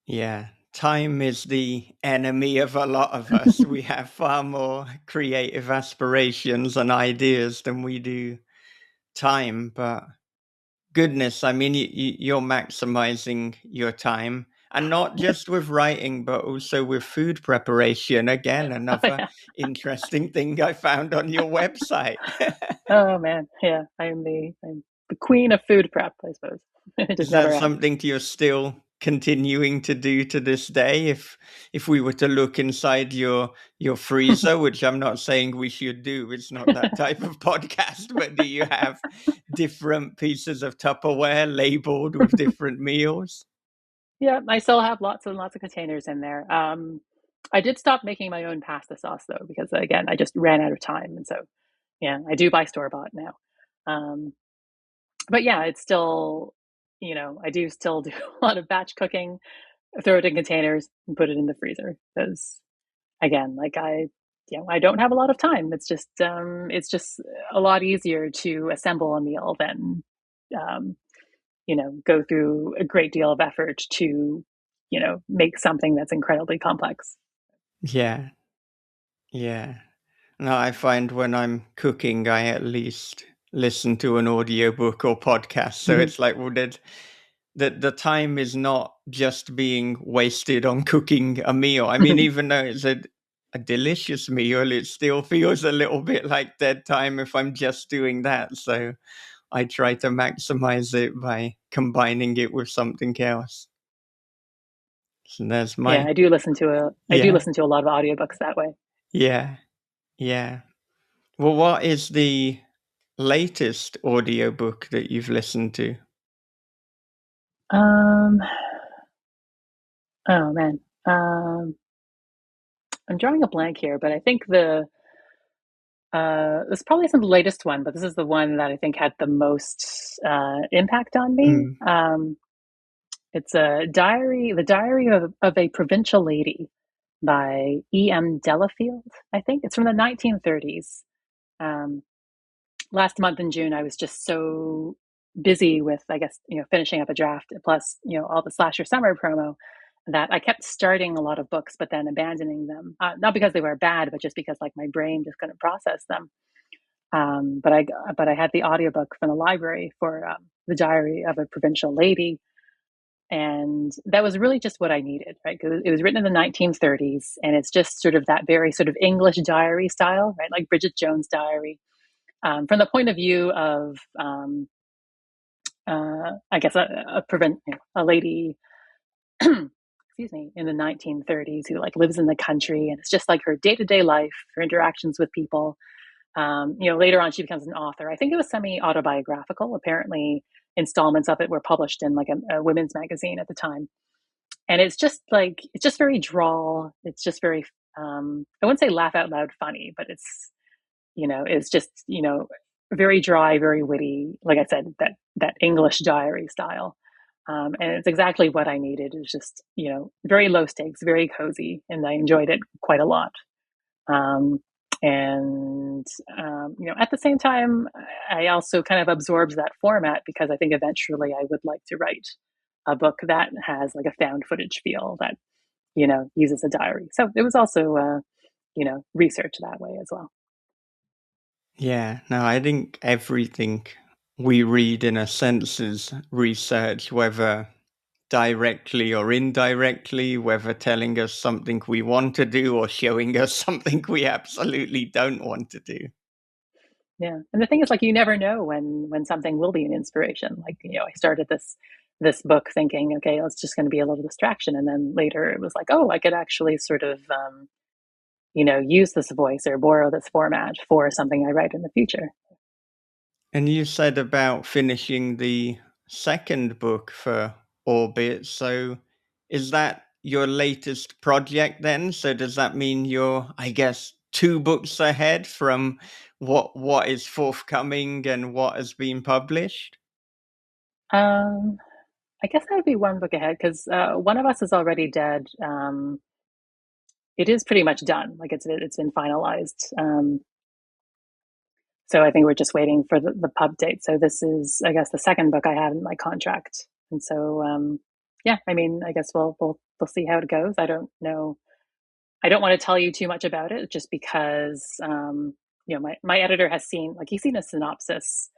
Yeah. Time is the enemy of a lot of us. time. We have far more creative aspirations and ideas than we do time. But goodness, I mean, you're maximizing your time, and not just with writing, but also with food preparation. Again, Oh, another yeah. interesting thing I found on your website. Oh man, yeah. I'm the queen of food prep, I suppose. It just Is that never ends. something you're still continuing to do to this day? If we were to look inside your freezer, which I'm not saying we should do, it's not that type of podcast, but do you have different pieces of Tupperware labeled with different meals? Yeah, I still have lots and lots of containers in there. I did stop making my own pasta sauce though, because again, I just ran out of time, and so yeah, I do buy store bought now. Um, but yeah, it's still, I do still do a lot of batch cooking, throw it in containers and put it in the freezer because again, like I don't have a lot of time. It's just a lot easier to assemble a meal than um, go through a great deal of effort to, make something that's incredibly complex. Yeah, yeah. No, I find when I'm cooking, I at least listen to an audiobook or podcast. So Mhm. it's like, well, the time is not just being wasted on cooking a meal. I mean, even though it's a delicious meal, it still feels a little bit like dead time if I'm just doing that. So I try to maximize it by combining it with something else. So there's Yeah, my I do yeah, listen to a lot of audiobooks that way. yeah, yeah. Well, what is the latest audiobook that you've listened to? Um, oh man. Um, I'm drawing a blank here, but I think this probably isn't the latest one, but this is the one that I think had the most impact on me. Mm, It's the diary of a provincial lady by E.M. Delafield, I think. It's from the 1930s. Um, Last month in June, I was just so busy with, I guess, finishing up a draft, plus, all the Slasher Summer promo, that I kept starting a lot of books, but then abandoning them. Not because they were bad, but just because like my brain just couldn't process them. But I had the audiobook from the library for the Diary of a Provincial Lady, and that was really just what I needed, right? Because it was written in the 1930s, and it's just sort of that very sort of English diary style, right? Like Bridget Jones' diary, from the point of view of, I guess, a lady, excuse me, in the 1930s who like lives in the country, and it's just like her day to day life, her interactions with people. Later on, she becomes an author. I think it was semi autobiographical. Apparently, installments of it were published in like a women's magazine at the time, and it's just very drawl. It's just very, I wouldn't say laugh out loud funny, but it's just, very dry, very witty. Like I said, that English diary style. And it's exactly what I needed. It's just, very low stakes, very cozy, and I enjoyed it quite a lot. Um, and at the same time, I also kind of absorbed that format because I think eventually I would like to write a book that has like a found footage feel that uses a diary. So it was also research that way as well. yeah, no, I think everything we read in a sense is research, whether directly or indirectly, whether telling us something we want to do or showing us something we absolutely don't want to do. Yeah, and the thing is, like, you never know when something will be an inspiration. Like, I started this book thinking, okay, it's just going to be a little distraction, and then later it was like, oh, I could actually sort of, use this voice or borrow this format for something I write in the future. And you said about finishing the second book for Orbit. So is that your latest project then? So does that mean you're, I guess, two books ahead from what is forthcoming and what has been published? Um, I guess I'd be one book ahead because one of us is already dead. It is pretty much done. Like it's been finalized. So I think we're just waiting for the pub date. So this is, I guess, the second book I have in my contract. And so, yeah, I mean, I guess we'll see how it goes. I don't know. I don't want to tell you too much about it, just because, my editor has seen, like, he's seen a synopsis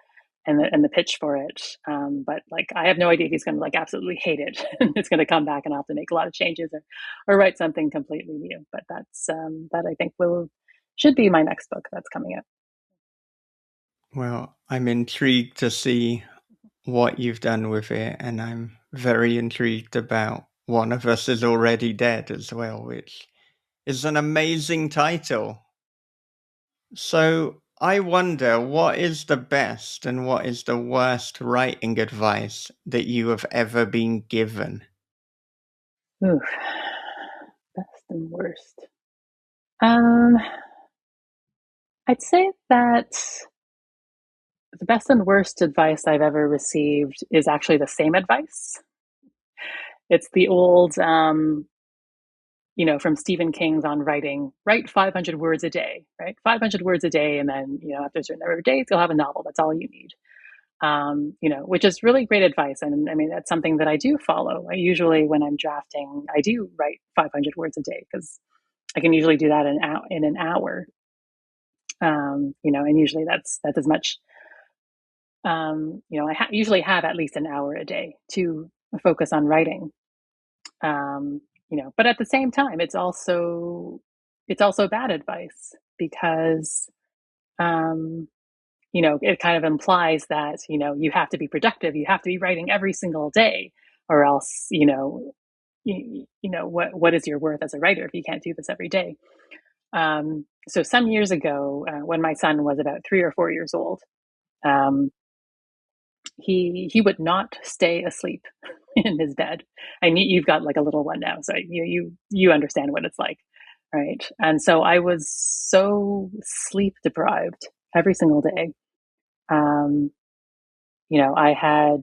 and the pitch for it. But like, I have no idea if he's going to like absolutely hate it. It's going to come back and I'll have to make a lot of changes or write something completely new. But that I think will should be my next book that's coming out. Well, I'm intrigued to see what you've done with it, and I'm very intrigued about One of Us is Already Dead as well, which is an amazing title. So I wonder what is the best and what is the worst writing advice that you have ever been given? Ooh, best and worst. Um, I'd say that the best and worst advice I've ever received is actually the same advice. It's the old, from Stephen King's on writing, write 500 words a day, right? 500 words a day. And then, after a certain number of days, you'll have a novel. That's all you need. Which is really great advice. And I mean, that's something that I do follow. I usually, when I'm drafting, I do write 500 words a day because I can usually do that in an hour. And usually that's as much usually have at least an hour a day to focus on writing. But at the same time, it's also bad advice because um, it kind of implies that you have to be productive, you have to be writing every single day, or else what is your worth as a writer if you can't do this every day? So some years ago, when my son was about 3 or 4 years old, um, he would not stay asleep in his bed. And you've got like a little one now, so you understand what it's like, right? And so I was so sleep deprived every single day. Um, I had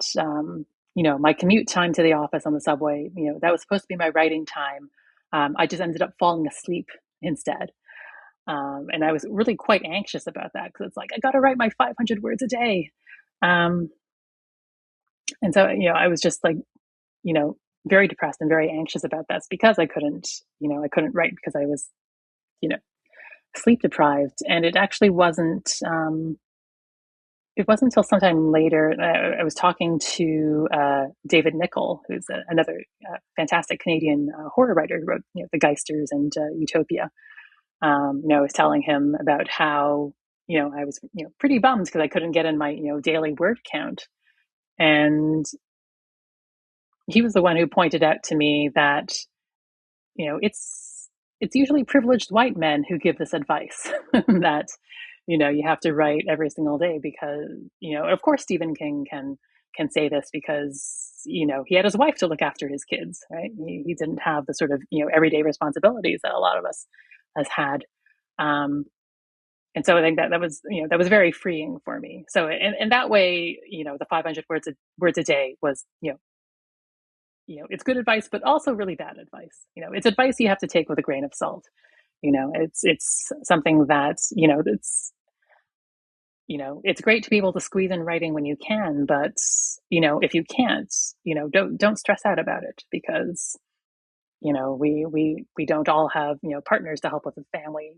my commute time to the office on the subway. That was supposed to be my writing time. I just ended up falling asleep instead. And I was really quite anxious about that because it's like I got to write my 500 words a day. Um, and so I was just like you know, very depressed and very anxious about this because I couldn't write because I was, you know, sleep deprived. And it wasn't until sometime later I was talking to David Nichol, who's another fantastic Canadian horror writer who wrote, The Geisters and Utopia. I was telling him about how, I was, pretty bummed because I couldn't get in my, daily word count. And he was the one who pointed out to me that it's usually privileged white men who give this advice that you have to write every single day because of course Stephen King can say this because he had his wife to look after his kids, right? He didn't have the sort of everyday responsibilities that a lot of us has had. Um, and so I think that was very freeing for me. So in that way, the 500 words a day was it's good advice, but also really bad advice. It's advice you have to take with a grain of salt. It's something that it's great to be able to squeeze in writing when you can, but if you can't, don't stress out about it because we don't all have partners to help with the family.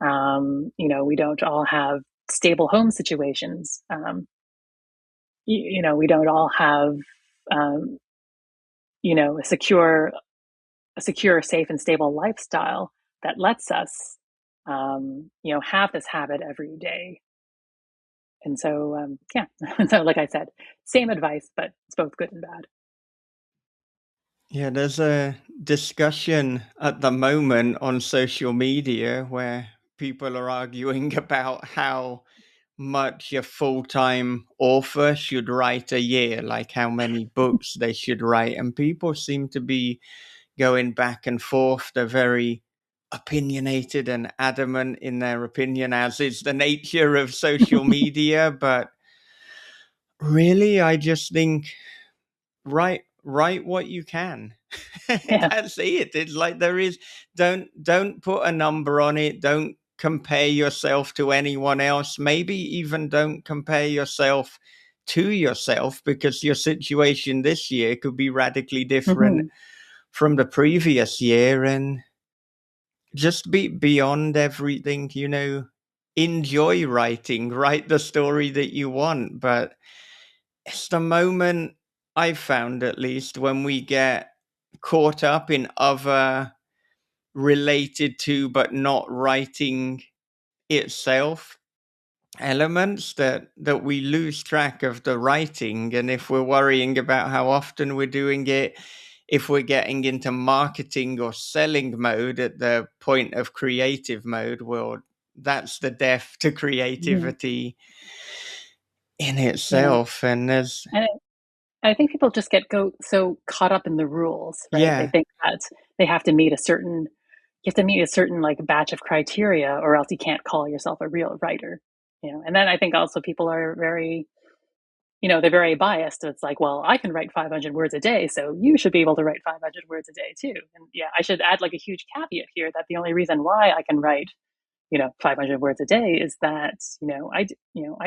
We don't all have stable home situations. We don't all have um, a secure, safe, and stable lifestyle that lets us, have this habit every day. And so, yeah. So, like I said, same advice, but it's both good and bad. Yeah, there's a discussion at the moment on social media where people are arguing about how much a full-time author should write a year, like how many books they should write. And people seem to be going back and forth. They're very opinionated and adamant in their opinion, as is the nature of social media. But really, I just think write what you can. Yeah. That's it. It's like there is don't put a number on it. Don't compare yourself to anyone else. Maybe even don't compare yourself to yourself because your situation this year could be radically different Hmm. from the previous year, and just be beyond everything, enjoy writing, write the story that you want. But it's the moment, I've found at least, when we get caught up in other related to but not writing itself elements that we lose track of the writing. And if we're worrying about how often we're doing it, if we're getting into marketing or selling mode at the point of creative mode, well, that's the death to Hmm. creativity in Yeah. itself. And there's, And I think people just go so caught up in the rules, right? They yeah. think that they you have to meet a certain like batch of criteria or else you can't call yourself a real writer. And then I think also people are very, they're very biased. It's like, well, I can write 500 words a day, so you should be able to write 500 words a day too. And yeah, I should add like a huge caveat here that the only reason why I can write 500 words a day is that I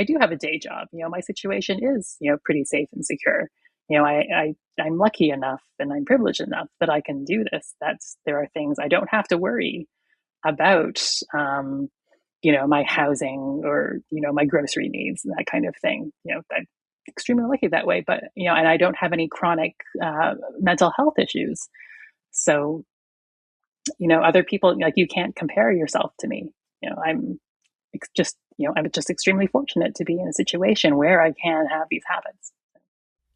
do have a day job. My situation is pretty safe and secure. I'm lucky enough and I'm privileged enough that I can do this. There are things I don't have to worry about. um my housing or, my grocery needs, that kind of thing. I'm extremely lucky that way, but, and I don't have any chronic mental health issues. So, other people, like, you can't compare yourself to me. I'm just extremely fortunate to be in a situation where I can have these habits.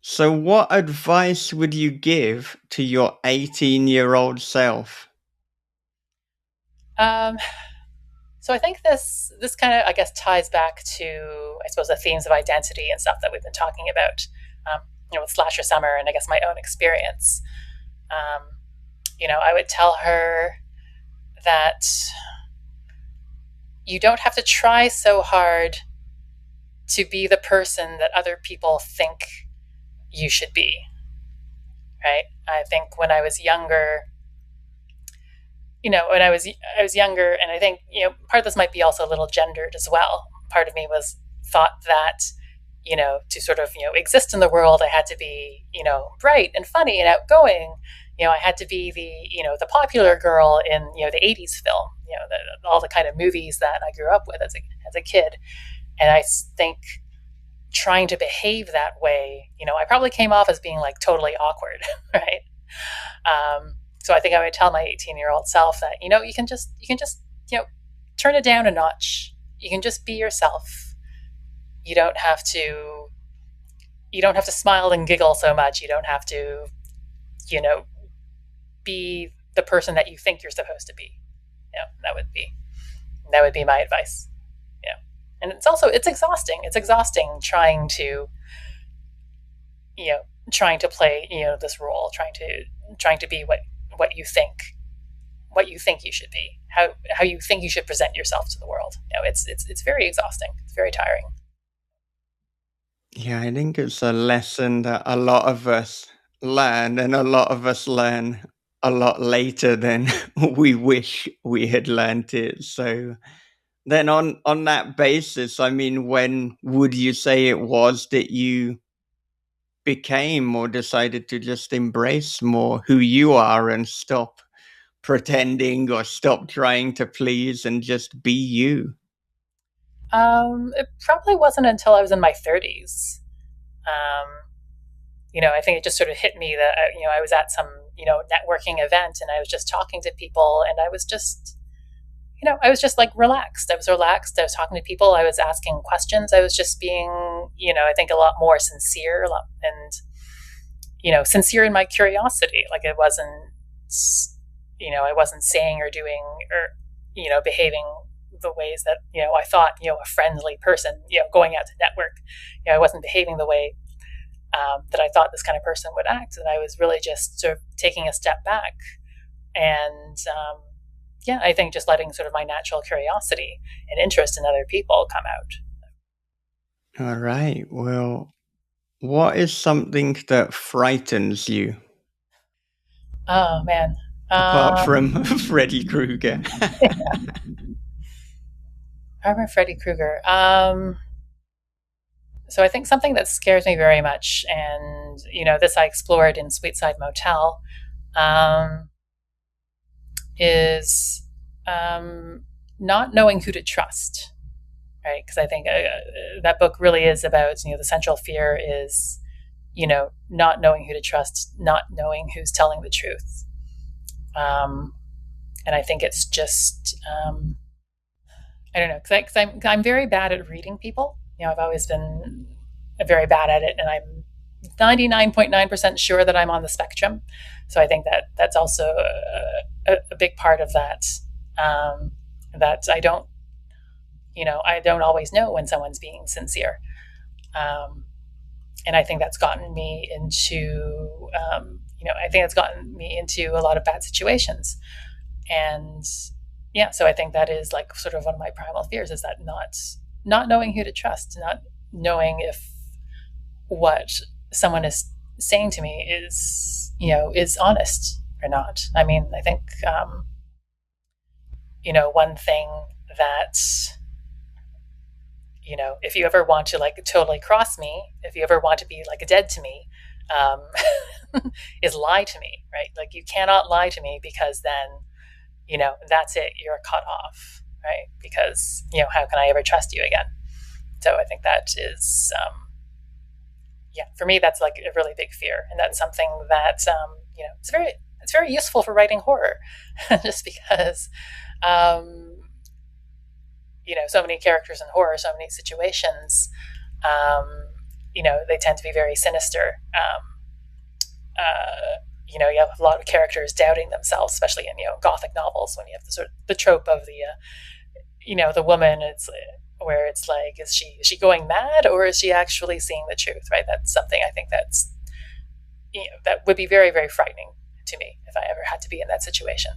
So, what advice would you give to your 18-year-old self? Um, so I think this kind of, I guess, ties back to, I suppose, the themes of identity and stuff that we've been talking about, with Slasher Summer, and I guess my own experience. Um, I would tell her that you don't have to try so hard to be the person that other people think you should be. Right? I think when I was younger, when I was younger, and I think part of this might be also a little gendered as well. Part of me was thought that to sort of exist in the world, I had to be bright and funny and outgoing. I had to be the popular girl in the '80s film. All the kind of movies that I grew up with as a kid, and I think trying to behave that way, I probably came off as being like totally awkward, right? So I think I would tell my 18-year-old self that you can just turn it down a notch. You can just be yourself. You don't have to you don't have to smile and giggle so much. You don't have to you know be the person that you think you're supposed to be. That would be my advice. Yeah, and it's exhausting. It's exhausting you know trying to play this role, trying to be what you think you should be, how you think you should present yourself to the world. It's very exhausting. It's very tiring. Yeah, I think it's a lesson that a lot of us learn, and a lot of us learn a lot later than we wish we had learned it. So then on that basis, I mean, when would you say it was that you became or decided to just embrace more who you are and stop pretending or stop trying to please and just be you? It probably wasn't until I was in my 30s. Um, I think it just sort of hit me that I was at some networking event, and I was just talking to people, and I was just like relaxed. I was relaxed. I was talking to people. I was asking questions. I was just being, I think a lot more sincere, and sincere in my curiosity. Like I wasn't saying or doing or behaving the ways that I thought a friendly person going out to network. I wasn't behaving the way that I thought this kind of person would act, and I was really just sort of taking a step back and yeah, I think just letting sort of my natural curiosity and interest in other people come out. All right. Well, what is something that frightens you Oh man. apart Um, from Freddy Krueger? I remember Freddy Krueger. So I think something that scares me very much, and this I explored in Sweetside Motel, um, is not knowing who to trust, right? Because I think that book really is about the central fear is not knowing who to trust, not knowing who's telling the truth, um, and I think it's just I don't know, because I'm very bad at reading people. I've always been very bad at it, and I'm 99.9% sure that I'm on the spectrum. So I think that that's also a big part of that. That I don't always know when someone's being sincere, um, and I think that's gotten me into I think it's gotten me into a lot of bad situations, and yeah, so I think that is like sort of one of my primal fears, is that not knowing who to trust, not knowing if what someone is saying to me is honest or not. I mean, I think one thing that if you ever want to like totally cross me, if you ever want to be like dead to me, um, is lie to me, right? Like you cannot lie to me, because then that's it, you're cut off, right? Because, how can I ever trust you again? So I think that is, yeah, for me, that's like a really big fear. And that's something that, it's very useful for writing horror, just because, um, so many characters in horror, so many situations, um, they tend to be very sinister. You have a lot of characters doubting themselves, especially in gothic novels, when you have the sort of the trope of the woman. It's where it's like, is she going mad, or is she actually seeing the truth? Right. That's something I think that would be very, very frightening to me if I ever had to be in that situation.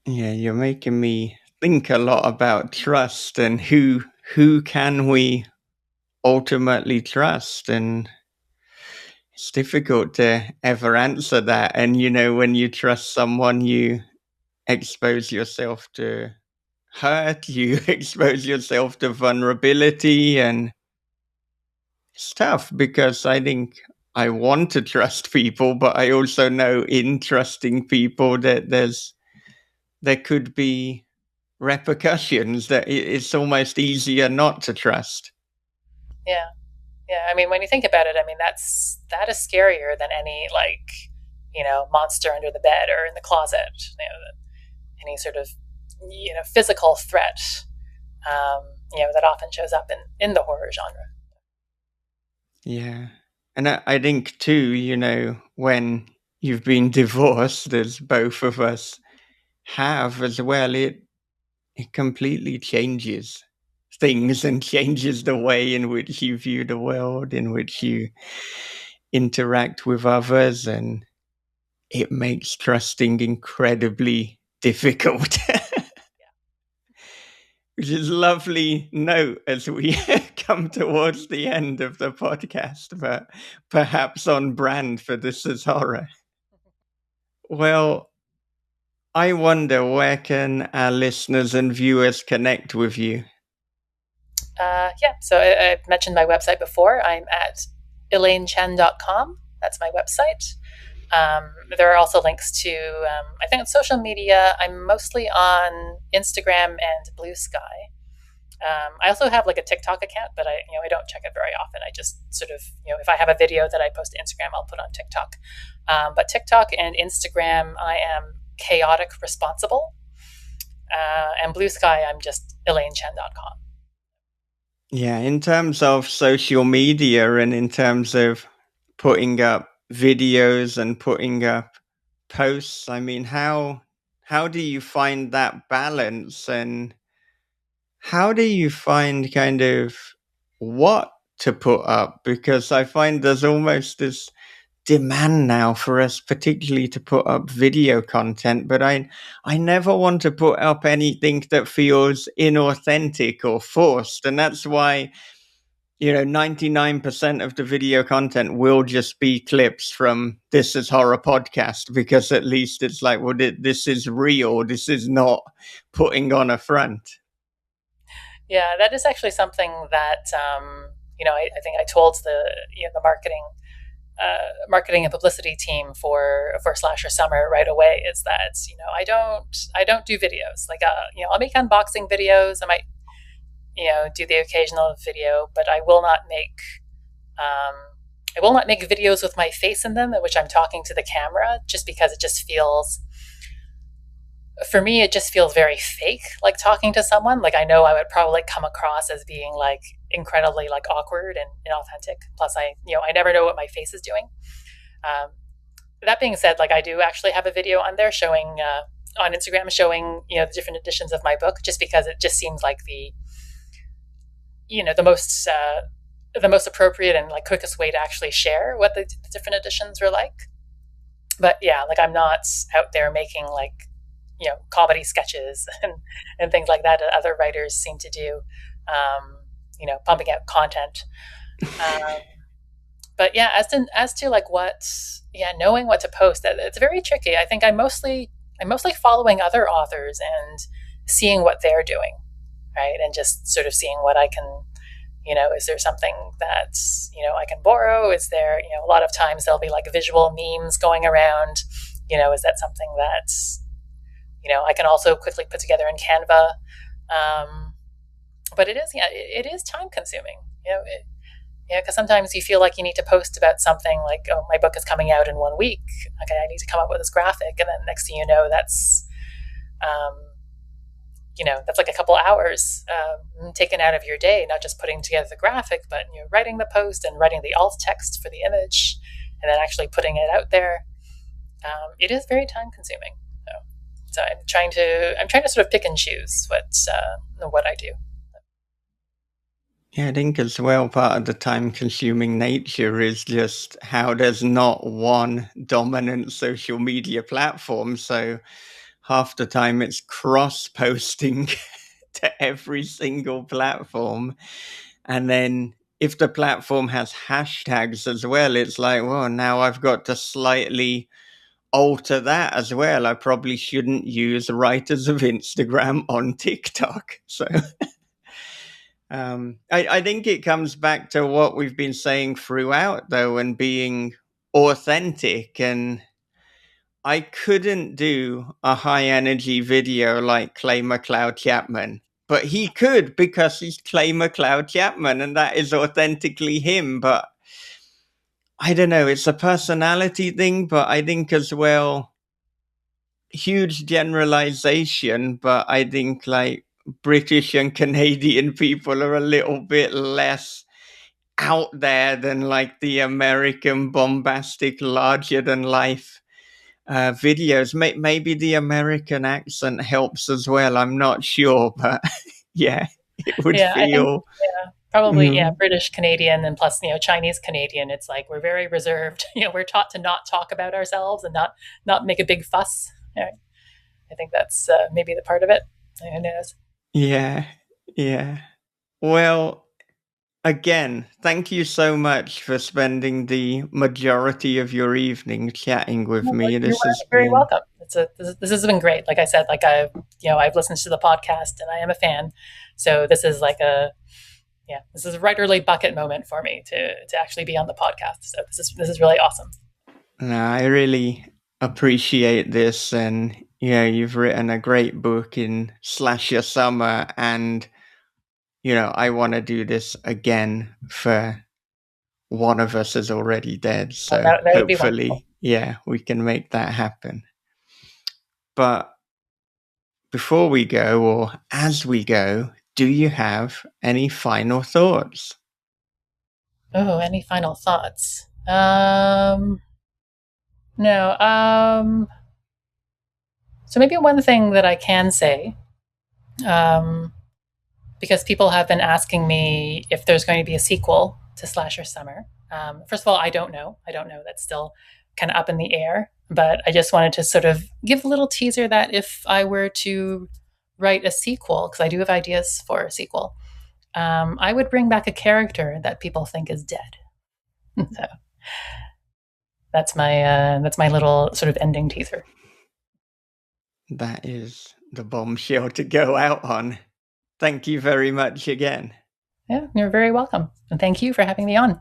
Yeah, you're making me think a lot about trust and who can we ultimately trust, and it's difficult to ever answer that. And when you trust someone, you expose yourself to hurt, you expose yourself to vulnerability, and it's tough because I think I want to trust people, but I also know in trusting people that there could be repercussions, that it's almost easier not to trust. Yeah. Yeah. I mean, when you think about it, I mean, that is scarier than any, like, monster under the bed or in the closet, any sort of, physical threat, that often shows up in the horror genre. Yeah. And I think too, when you've been divorced, as both of us have as well, it completely changes things and changes the way in which you view the world, in which you interact with others, and it makes trusting incredibly difficult. Which is a lovely note as we come towards the end of the podcast, but perhaps on brand for This Is Horror. Well, I wonder, where can our listeners and viewers connect with you? Yeah, so I've mentioned my website before. I'm at elainechen.com. That's my website. There are also links to, I think, on social media. I'm mostly on Instagram and Blue Sky. I also have like a TikTok account, but I don't check it very often. I just sort of, if I have a video that I post to Instagram, I'll put on TikTok. But TikTok and Instagram, I am chaotic responsible. And Blue Sky, I'm just elainechen.com. Yeah, in terms of social media and in terms of putting up videos and putting up posts, I mean, how do you find that balance, and how do you find kind of what to put up? Because I find there's almost this demand now for us, particularly to put up video content, but I never want to put up anything that feels inauthentic or forced, and that's why 99% of the video content will just be clips from This Is Horror podcast, because at least it's like, well, this is real. This is not putting on a front. Yeah, that is actually something that, I think I told the marketing and publicity team for Slasher Summer right away, is that I don't do videos. Like, I'll make unboxing videos. I might do the occasional video, but um, I will not make videos with my face in them, in which I'm talking to the camera, just because it just feels, for me, it just feels very fake, like talking to someone. Like, I know I would probably come across as being like incredibly like awkward and inauthentic. Plus, I never know what my face is doing. Um, that being said, like, I do actually have a video on there showing, on Instagram, showing the different editions of my book, just because it just seems like the most appropriate and like quickest way to actually share what the different editions are like. But yeah, like, I'm not out there making like comedy sketches and things like that other writers seem to do, pumping out content. Um, but yeah, as to like what, yeah, knowing what to post, that it's very tricky. I think I'm mostly following other authors and seeing what they're doing, right, and just sort of seeing what I can. Is there something that I can borrow? Is there, a lot of times there'll be like visual memes going around. Is that something that I can also quickly put together in Canva. Um, but it is, yeah, it is time consuming. Because sometimes you feel like you need to post about something like, oh, my book is coming out in 1 week. Okay, I need to come up with this graphic, and then next thing you know, um, that's like a couple hours taken out of your day, not just putting together the graphic, but writing the post and writing the alt text for the image, and then actually putting it out there. It is very time consuming. So I'm trying to sort of pick and choose what I do. Yeah, I think as well, part of the time consuming nature is just how there's not one dominant social media platform. So half the time it's cross posting to every single platform. And then if the platform has hashtags as well, it's like, well, now I've got to slightly alter that as well. I probably shouldn't use writers of Instagram on TikTok. So I think it comes back to what we've been saying throughout, though, and being authentic. And I couldn't do a high energy video like Clay McLeod Chapman, but he could because he's Clay McLeod Chapman, and that is authentically him. But I don't know, it's a personality thing, but I think as well, huge generalization, but I think like British and Canadian people are a little bit less out there than like the American bombastic, larger than life videos. Maybe the American accent helps as well. I'm not sure, but yeah, it would Yeah, I think, feel. yeah, probably, yeah, Mm, British Canadian and plus, Chinese Canadian. It's like we're very reserved. We're taught to not talk about ourselves and not make a big fuss. Yeah, I think that's maybe the part of it. Who knows? yeah, yeah. Well, again, thank you so much for spending the majority of your evening chatting with Well, me. you're This has very been. welcome. This has been great. Like I said, like I've listened to the podcast and I am a fan. So this is like this is a writerly bucket moment for me to actually be on the podcast. So this is really awesome. No, I really appreciate this, and yeah, you've written a great book in Slasher Summer, and I want to do this again for one of us is already dead, so That would be wonderful. hopefully, yeah, we can make that happen. But before we go, or as we go, do you have any final thoughts? Oh, any final thoughts? No. So maybe one thing that I can say, um, because people have been asking me if there's going to be a sequel to Slasher Summer. First of all, I don't know. I don't know. That's still kind of up in the air. But I just wanted to sort of give a little teaser that if I were to write a sequel, because I do have ideas for a sequel, I would bring back a character that people think is dead. So that's my little sort of ending teaser. That is the bombshell to go out on. Thank you very much again. Yeah, you're very welcome, and thank you for having me on.